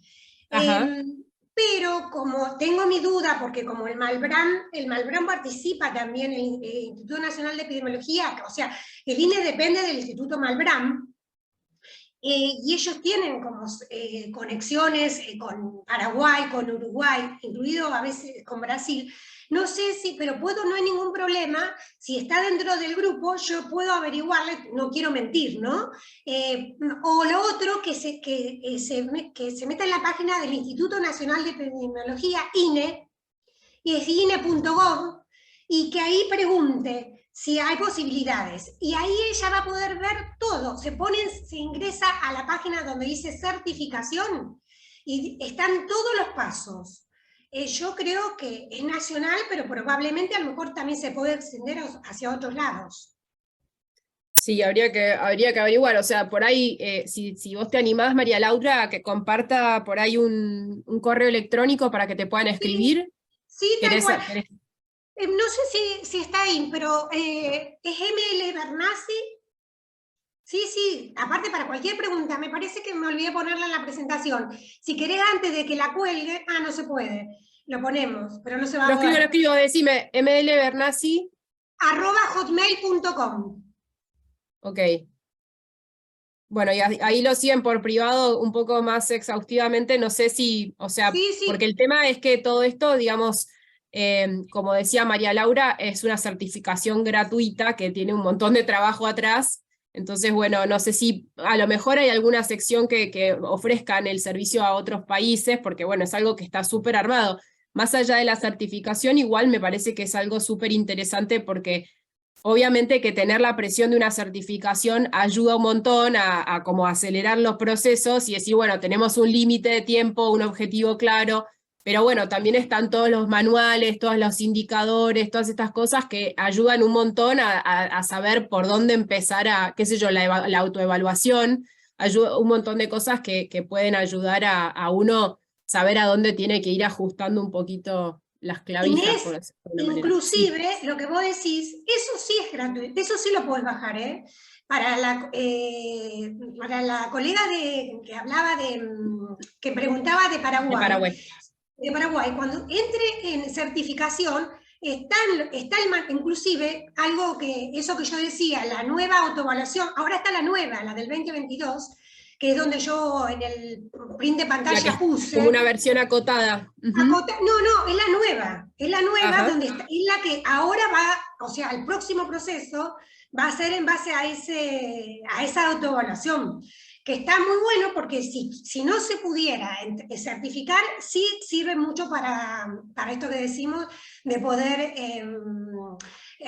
pero como tengo mi duda, porque como el Malbrán participa también en el Instituto Nacional de Epidemiología, o sea, el INE depende del Instituto Malbrán, y ellos tienen como conexiones con Paraguay, con Uruguay, incluido a veces con Brasil. No sé si, pero no hay ningún problema, si está dentro del grupo, yo puedo averiguarle, no quiero mentir, ¿no? O lo otro, que se meta en la página del Instituto Nacional de Epidemiología, INE, y es ine.gov, y que ahí pregunte si hay posibilidades, y ahí ella va a poder ver todo, se ingresa a la página donde dice certificación, y están todos los pasos. Yo creo que es nacional, pero probablemente a lo mejor también se puede extender hacia otros lados. Sí, habría que averiguar, o sea, por ahí, si vos te animás, María Laura, que comparta por ahí un correo electrónico para que te puedan escribir. Sí, tal cual. No sé si está ahí, pero es ML Bernasi. Sí, aparte para cualquier pregunta, me parece que me olvidé ponerla en la presentación. Si querés antes de que la cuelgue, no se puede, lo ponemos, pero no se va a poder. Lo escribo, decime, mlbernasi. @hotmail.com. Ok. Bueno, y ahí lo siguen por privado un poco más exhaustivamente, no sé si, o sea, sí. Porque el tema es que todo esto, digamos, como decía María Laura, es una certificación gratuita que tiene un montón de trabajo atrás, Entonces, bueno, no sé si a lo mejor hay alguna sección que ofrezcan el servicio a otros países, porque bueno, es algo que está súper armado. Más allá de la certificación, igual me parece que es algo súper interesante porque obviamente que tener la presión de una certificación ayuda un montón a como acelerar los procesos y decir, bueno, tenemos un límite de tiempo, un objetivo claro, pero bueno, también están todos los manuales, todos los indicadores, todas estas cosas que ayudan un montón a saber por dónde empezar a, qué sé yo, la autoevaluación, ayuda un montón de cosas que pueden ayudar a uno saber a dónde tiene que ir ajustando un poquito las clavijas, por Inés, decirlo de alguna manera. Sí, inclusive, lo que vos decís, eso sí es gratuito, eso sí lo podés bajar, ¿eh? Para la colega que hablaba que preguntaba de de Paraguay, Paraguay. cuando entre en certificación, inclusive algo que, eso que yo decía, la nueva autoevaluación, ahora está la nueva, la del 2022, que es donde yo en el print de La que pantalla es como puse, una versión acotada. Uh-huh. no, es la nueva Ajá. donde está, es la que ahora va, o sea, el próximo proceso va a ser en base a esa autoevaluación, que está muy bueno porque si no se pudiera certificar, sí sirve mucho para esto que decimos de poder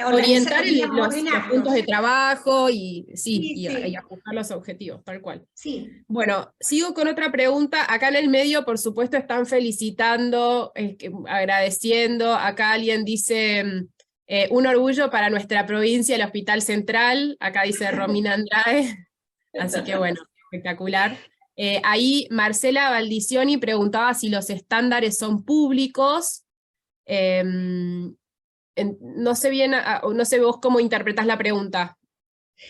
Orientar los puntos de ordenarnos. trabajo y sí, Sí, y sí, ajustar los objetivos, tal cual. sí. Bueno, sigo con otra pregunta. Acá en el medio, por supuesto, están felicitando, agradeciendo. Acá alguien dice, un orgullo para nuestra provincia, el Hospital Central. Acá dice Romina Andrade. Así que bueno, espectacular. Ahí Marcela Baldicioni preguntaba si los estándares son públicos. No sé bien, no sé vos cómo interpretás la pregunta.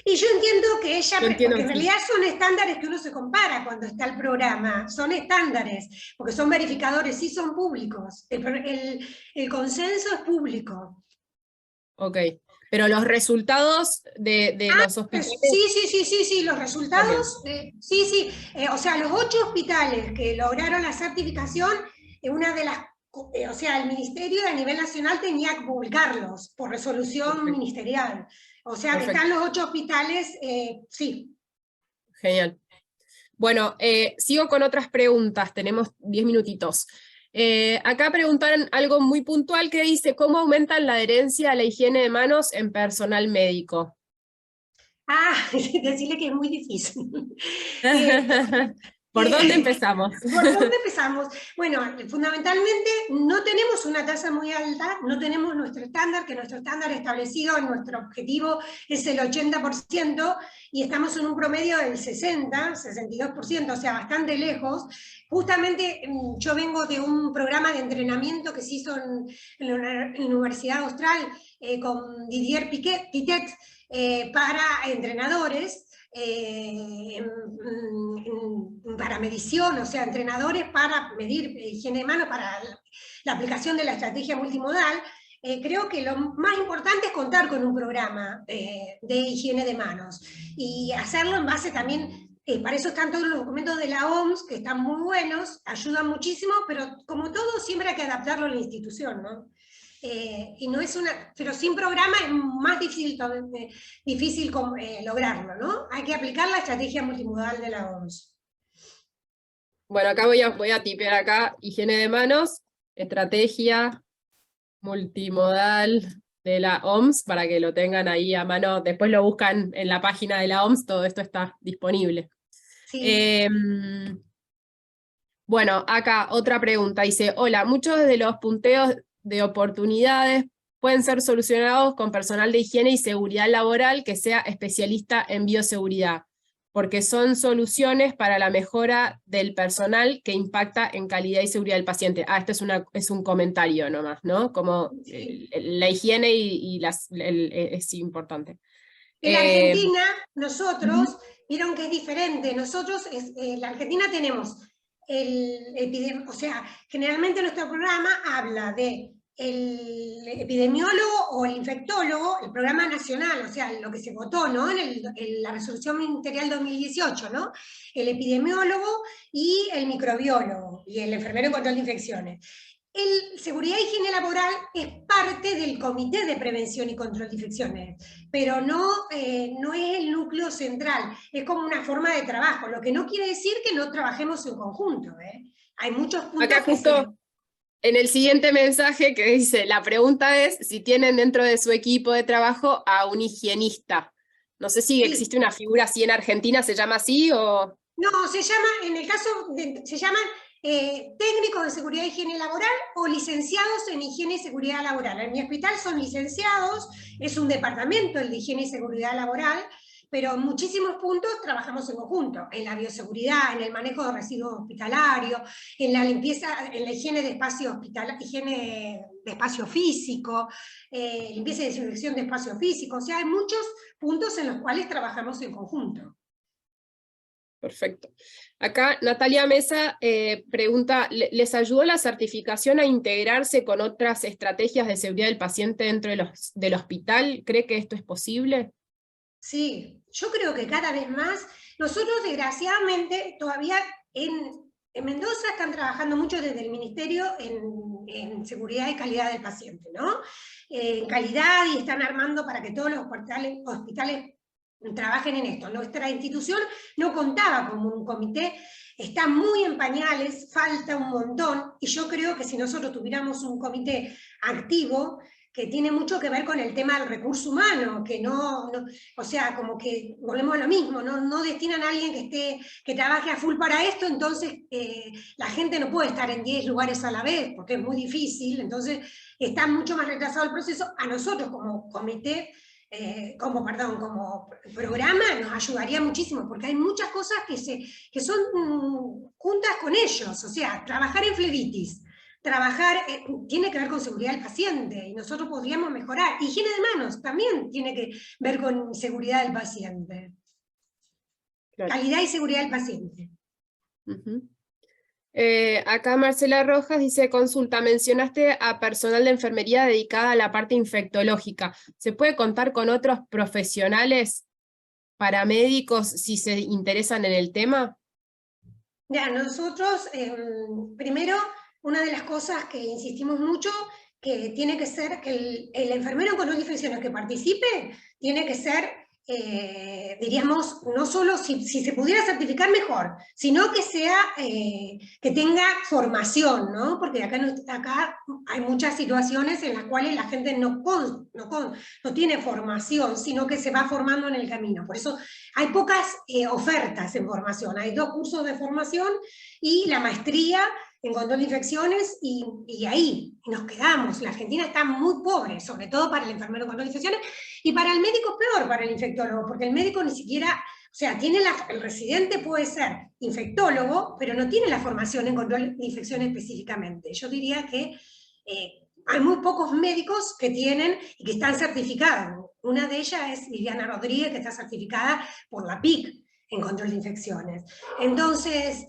Y yo entiendo que ella, Yo entiendo porque que en sí. realidad son estándares que uno se compara cuando está el programa, son estándares, porque son verificadores, sí son públicos. El consenso es público. Ok. Pero los resultados de los hospitales Sí, los también. resultados, sí. O sea, los 8 hospitales que lograron la certificación, una de las, o sea, el ministerio a nivel nacional tenía que publicarlos por resolución Perfecto. ministerial. O sea, que Perfecto. están los 8 hospitales, sí. Genial. Bueno, sigo con otras preguntas. Tenemos 10 minutitos. Acá preguntaron algo muy puntual que dice, ¿cómo aumentan la adherencia a la higiene de manos en personal médico? Decirle que es muy difícil. Eh, ¿Por dónde eh, empezamos? ¿Por dónde empezamos? Bueno, fundamentalmente no tenemos una tasa muy alta, no tenemos nuestro estándar, que nuestro estándar establecido en nuestro objetivo es el 80%, y estamos en un promedio del 60, 62%, o sea, bastante lejos. Justamente yo vengo de un programa de entrenamiento que se hizo en la Universidad Austral con Didier Pitet, para entrenadores, para medición, o sea, entrenadores para medir higiene de mano, para la aplicación de la estrategia multimodal. Creo que lo más importante es contar con un programa de higiene de manos y hacerlo en base también, para eso están todos los documentos de la OMS, que están muy buenos, ayudan muchísimo, pero como todo siempre hay que adaptarlo a la institución, ¿no? Y no es pero sin programa es más difícil lograrlo, ¿no? Hay que aplicar la estrategia multimodal de la OMS. Bueno, acá voy a tipear acá, higiene de manos, estrategia multimodal de la OMS, para que lo tengan ahí a mano, después lo buscan en la página de la OMS, todo esto está disponible. Sí. Bueno, acá otra pregunta, dice, hola, muchos de los punteos de oportunidades pueden ser solucionados con personal de higiene y seguridad laboral que sea especialista en bioseguridad, porque son soluciones para la mejora del personal que impacta en calidad y seguridad del paciente. Este es un comentario nomás, ¿no? Como Sí. la higiene es importante. En la Argentina, nosotros, Uh-huh. vieron que es diferente, nosotros, en la Argentina tenemos o sea, generalmente nuestro programa habla de el epidemiólogo o el infectólogo, el programa nacional, o sea, lo que se votó, ¿no? En la resolución ministerial 2018, ¿no? El epidemiólogo y el microbiólogo y el enfermero en control de infecciones. Seguridad e higiene laboral es parte del Comité de Prevención y Control de Infecciones, pero no es el núcleo central, es como una forma de trabajo, lo que no quiere decir que no trabajemos en conjunto. Hay muchos puntos Acá que justo en el siguiente mensaje que dice, la pregunta es si tienen dentro de su equipo de trabajo a un higienista. No sé si Sí. existe una figura así en Argentina, ¿se llama así o...? No, se llama, en el caso, se llaman técnicos de seguridad e higiene laboral o licenciados en higiene y seguridad laboral. En mi hospital son licenciados, es un departamento el de higiene y seguridad laboral, pero en muchísimos puntos trabajamos en conjunto, en la bioseguridad, en el manejo de residuos hospitalarios, en la limpieza, en la higiene de espacio hospitalario, higiene de espacio físico, limpieza y desinfección de espacio físico, o sea, hay muchos puntos en los cuales trabajamos en conjunto. Perfecto. Acá Natalia Mesa pregunta, ¿les ayudó la certificación a integrarse con otras estrategias de seguridad del paciente dentro del hospital? ¿Cree que esto es posible? Sí, yo creo que cada vez más, nosotros desgraciadamente todavía en Mendoza están trabajando mucho desde el Ministerio en seguridad y calidad del paciente, ¿no? En calidad, y están armando para que todos los hospitales trabajen en esto. Nuestra institución no contaba como un comité, está muy en pañales, falta un montón, y yo creo que si nosotros tuviéramos un comité activo, que tiene mucho que ver con el tema del recurso humano, que o sea, como que volvemos a lo mismo, no destinan a alguien que trabaje a full para esto, entonces la gente no puede estar en 10 lugares a la vez, porque es muy difícil, entonces está mucho más retrasado el proceso. A nosotros como comité, como programa, nos ayudaría muchísimo, porque hay muchas cosas que son juntas con ellos, o sea, trabajar en flebitis, trabajar tiene que ver con seguridad del paciente, y nosotros podríamos mejorar. Higiene de manos también tiene que ver con seguridad del paciente. Claro. Calidad y seguridad del paciente. Acá Marcela Rojas dice, consulta, mencionaste a personal de enfermería dedicada a la parte infectológica. ¿Se puede contar con otros profesionales paramédicos si se interesan en el tema? Ya, nosotros, primero, una de las cosas que insistimos mucho, que tiene que ser que el enfermero en control de infecciones que participe, tiene que ser, diríamos, no solo si se pudiera certificar mejor, sino que sea, que tenga formación, ¿no? Porque acá hay muchas situaciones en las cuales la gente no tiene formación, sino que se va formando en el camino. Por eso hay pocas ofertas en formación, hay 2 cursos de formación y la maestría en control de infecciones, y ahí nos quedamos. La Argentina está muy pobre, sobre todo para el enfermero en control de infecciones, y para el médico peor, para el infectólogo, porque el médico ni siquiera, o sea, el residente puede ser infectólogo, pero no tiene la formación en control de infección específicamente. Yo diría que hay muy pocos médicos que tienen y que están certificados. Una de ellas es Liliana Rodríguez, que está certificada por la PIC en control de infecciones. Entonces,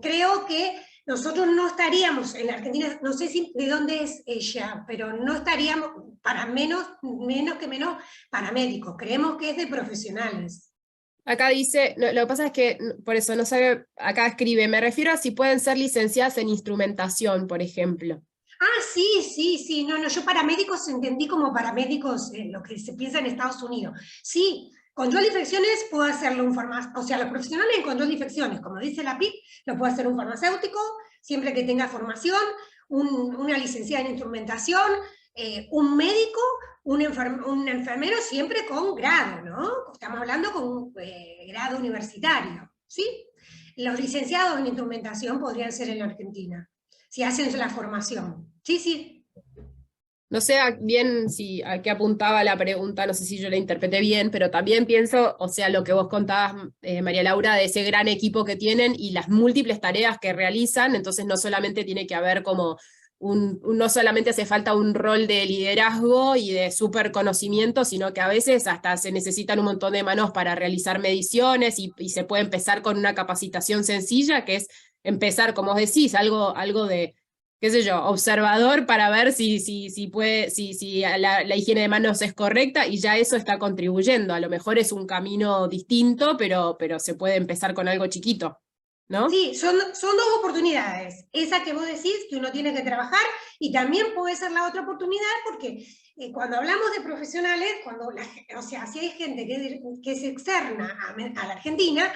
creo que nosotros no estaríamos en la Argentina, no sé de dónde es ella, pero no estaríamos para menos para médicos. Creemos que es de profesionales. Acá dice, lo que pasa es que, por eso no sabe, acá escribe, me refiero a si pueden ser licenciadas en instrumentación, por ejemplo. Ah, sí, no, yo paramédicos entendí como paramédicos, lo que se piensa en Estados Unidos. Sí, control de infecciones puede hacerlo un farmacéutico, o sea, los profesionales en control de infecciones, como dice la PIC, lo puede hacer un farmacéutico, siempre que tenga formación, una licenciada en instrumentación, un médico, un enfermero siempre con grado, ¿no? Estamos hablando con un grado universitario, ¿sí? Los licenciados en instrumentación podrían ser en la Argentina, si hacen la formación. Sí. No sé bien a qué apuntaba la pregunta, no sé si yo la interpreté bien, pero también pienso, o sea, lo que vos contabas, María Laura, de ese gran equipo que tienen y las múltiples tareas que realizan, entonces no solamente tiene que haber como no solamente hace falta un rol de liderazgo y de súper conocimiento, sino que a veces hasta se necesitan un montón de manos para realizar mediciones y se puede empezar con una capacitación sencilla, que es empezar, como os decís, algo de, qué sé yo, observador para ver si la higiene de manos es correcta, y ya eso está contribuyendo. A lo mejor es un camino distinto, pero se puede empezar con algo chiquito. ¿no? Sí, son dos oportunidades. Esa que vos decís, que uno tiene que trabajar, y también puede ser la otra oportunidad, porque cuando hablamos de profesionales, o sea, si hay gente que es externa a la Argentina,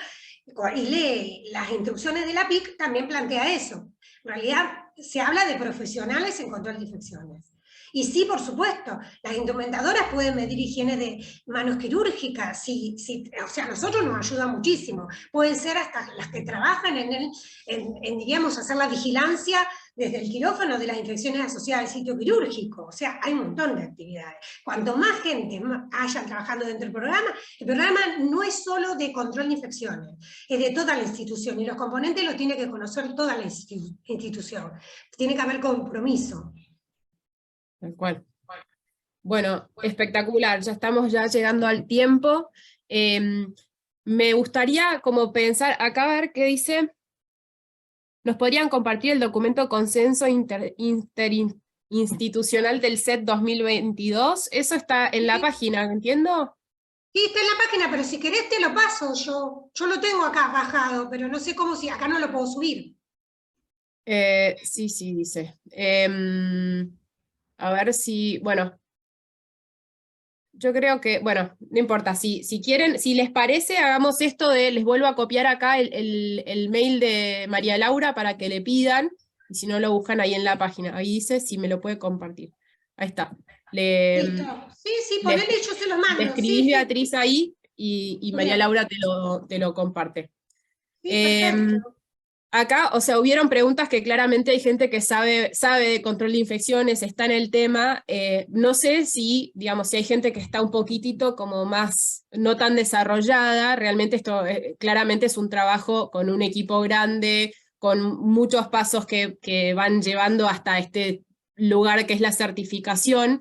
y lee las instrucciones de la PIC, también plantea eso. En realidad, se habla de profesionales en control de infecciones. Y sí, por supuesto, las instrumentadoras pueden medir higiene de manos quirúrgicas, o sea, a nosotros nos ayuda muchísimo. Pueden ser hasta las que trabajan diríamos, hacer la vigilancia desde el quirófano de las infecciones asociadas al sitio quirúrgico. O sea, hay un montón de actividades. Cuanto más gente haya trabajando dentro del programa, el programa no es solo de control de infecciones, es de toda la institución, y los componentes los tiene que conocer toda la institución. Tiene que haber compromiso. Tal cual. Bueno, espectacular, ya estamos llegando al tiempo. Me gustaría como pensar, acá a ver qué dice. ¿Nos podrían compartir el documento Consenso Interinstitucional del CET 2022? Eso está en la página, ¿entiendo? Sí, está en la página, pero si querés te lo paso yo. Yo lo tengo acá bajado, pero no sé cómo, si acá no lo puedo subir. Sí, dice. A ver si, bueno, yo creo que, bueno, no importa, si quieren, si les parece, hagamos esto les vuelvo a copiar acá el mail de María Laura para que le pidan, y si no lo buscan ahí en la página, ahí dice si me lo puede compartir. Ahí está. Listo. Sí, ponele, yo se los Le mando. escribís, Beatriz, ahí, y María Bien. Laura te lo comparte. Sí, perfecto. Acá, o sea, hubieron preguntas que claramente hay gente que sabe de control de infecciones, está en el tema. No sé si, digamos, si hay gente que está un poquitito como más, no tan desarrollada. Realmente esto claramente es un trabajo con un equipo grande, con muchos pasos que van llevando hasta este lugar que es la certificación.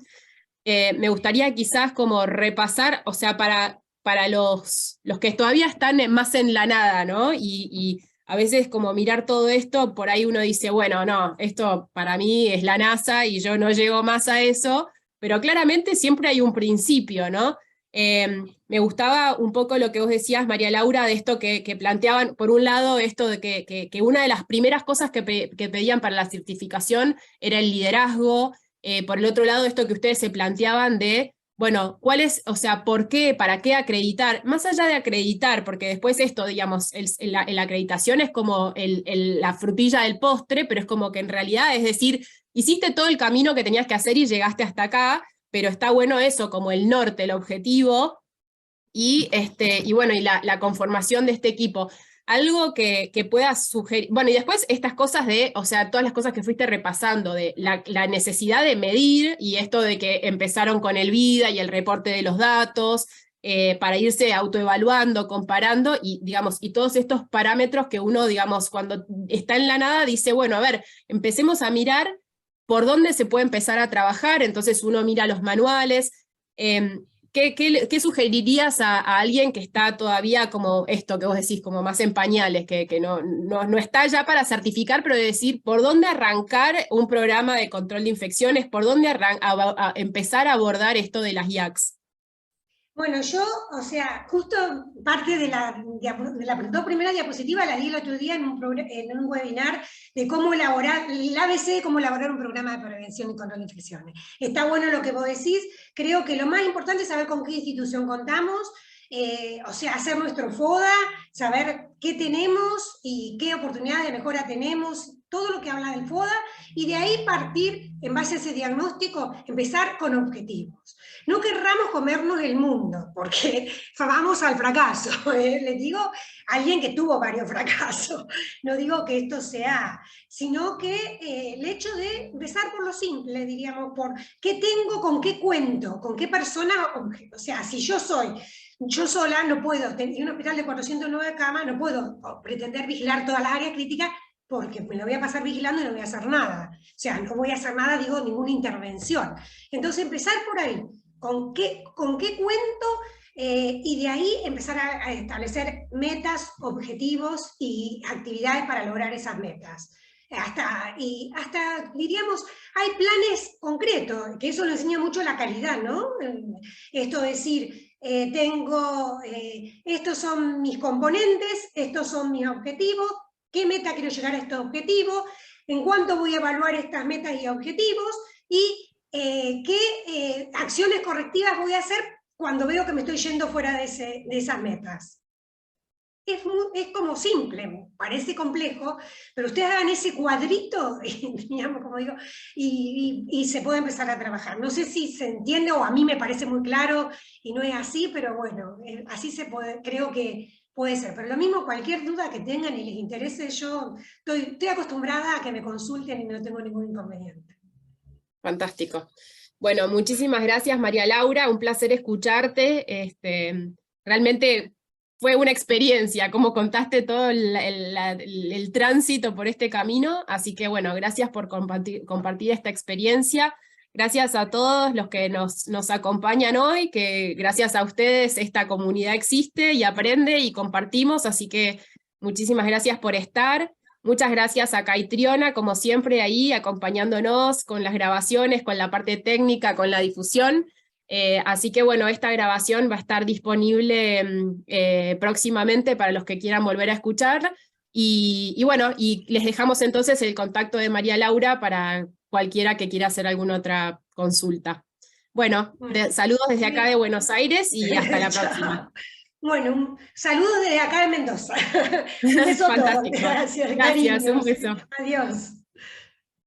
Me gustaría quizás como repasar, o sea, para los que todavía están más en la nada, ¿no? Y a veces como mirar todo esto, por ahí uno dice, bueno, no, esto para mí es la NASA y yo no llego más a eso, pero claramente siempre hay un principio, ¿no? Me gustaba un poco lo que vos decías, María Laura, de esto que planteaban, por un lado, esto de que una de las primeras cosas que pedían para la certificación era el liderazgo. Por el otro lado, esto que ustedes se planteaban de, bueno, ¿cuál es, o sea, por qué, para qué acreditar? Más allá de acreditar, porque después esto, digamos, la acreditación es como la frutilla del postre, pero es como que en realidad, es decir, hiciste todo el camino que tenías que hacer y llegaste hasta acá, pero está bueno eso, como el norte, el objetivo, y bueno, y la conformación de este equipo. Algo que puedas sugerir, bueno, y después estas cosas de, o sea, todas las cosas que fuiste repasando, de la necesidad de medir, y esto de que empezaron con el VIDA y el reporte de los datos, para irse autoevaluando, comparando, y digamos, y todos estos parámetros que uno, digamos, cuando está en la nada, dice, bueno, a ver, empecemos a mirar por dónde se puede empezar a trabajar, entonces uno mira los manuales. ¿Qué sugerirías a alguien que está todavía como esto que vos decís, como más en pañales, que no está ya para certificar, pero de decir por dónde arrancar un programa de control de infecciones, por dónde empezar a abordar esto de las IACs? Bueno, yo, o sea, justo parte de la dos primeras diapositivas la di el otro día en un webinar de cómo elaborar, el ABC de cómo elaborar un programa de prevención y control de infecciones. Está bueno lo que vos decís, creo que lo más importante es saber con qué institución contamos, o sea, hacer nuestro FODA, saber qué tenemos y qué oportunidades de mejora tenemos, todo lo que habla del FODA, y de ahí partir, en base a ese diagnóstico, empezar con objetivos. No querramos comernos el mundo, porque vamos al fracaso. Les digo a alguien que tuvo varios fracasos. No digo que esto sea, sino que el hecho de empezar por lo simple, diríamos, por qué tengo, con qué cuento, con qué persona, o sea, si yo sola no puedo, en un hospital de 409 camas, no puedo pretender vigilar todas las áreas críticas, porque me lo voy a pasar vigilando y no voy a hacer nada. O sea, no voy a hacer nada, digo, ninguna intervención. Entonces, empezar por ahí. ¿Con qué cuento? Y de ahí empezar a establecer metas, objetivos y actividades para lograr esas metas. Hasta, diríamos, hay planes concretos, que eso lo enseña mucho la calidad, ¿no? Esto es decir, estos son mis componentes, estos son mis objetivos, qué meta quiero llegar a este objetivo, en cuánto voy a evaluar estas metas y objetivos, y qué acciones correctivas voy a hacer cuando veo que me estoy yendo fuera de esas metas. Es como simple, parece complejo, pero ustedes hagan ese cuadrito, digamos, como digo, y se puede empezar a trabajar. No sé si se entiende, o a mí me parece muy claro, y no es así, pero bueno, así se puede, creo que puede ser. Pero lo mismo, cualquier duda que tengan y les interese, yo estoy acostumbrada a que me consulten y no tengo ningún inconveniente. Fantástico. Bueno, muchísimas gracias, María Laura, un placer escucharte. Realmente fue una experiencia, como contaste todo el tránsito por este camino, así que bueno, gracias por compartir esta experiencia. Gracias a todos los que nos acompañan hoy, que gracias a ustedes esta comunidad existe y aprende y compartimos, así que muchísimas gracias por estar. Muchas gracias a Caitriona, como siempre, ahí acompañándonos con las grabaciones, con la parte técnica, con la difusión. Así que bueno, esta grabación va a estar disponible próximamente para los que quieran volver a escuchar. Y bueno, y les dejamos entonces el contacto de María Laura para cualquiera que quiera hacer alguna otra consulta. Bueno, saludos desde acá de Buenos Aires y hasta la próxima. Bueno, un saludo desde acá de Mendoza. Un beso a todos. Fantástico. Gracias, Gracias, un cariños. beso. Adiós.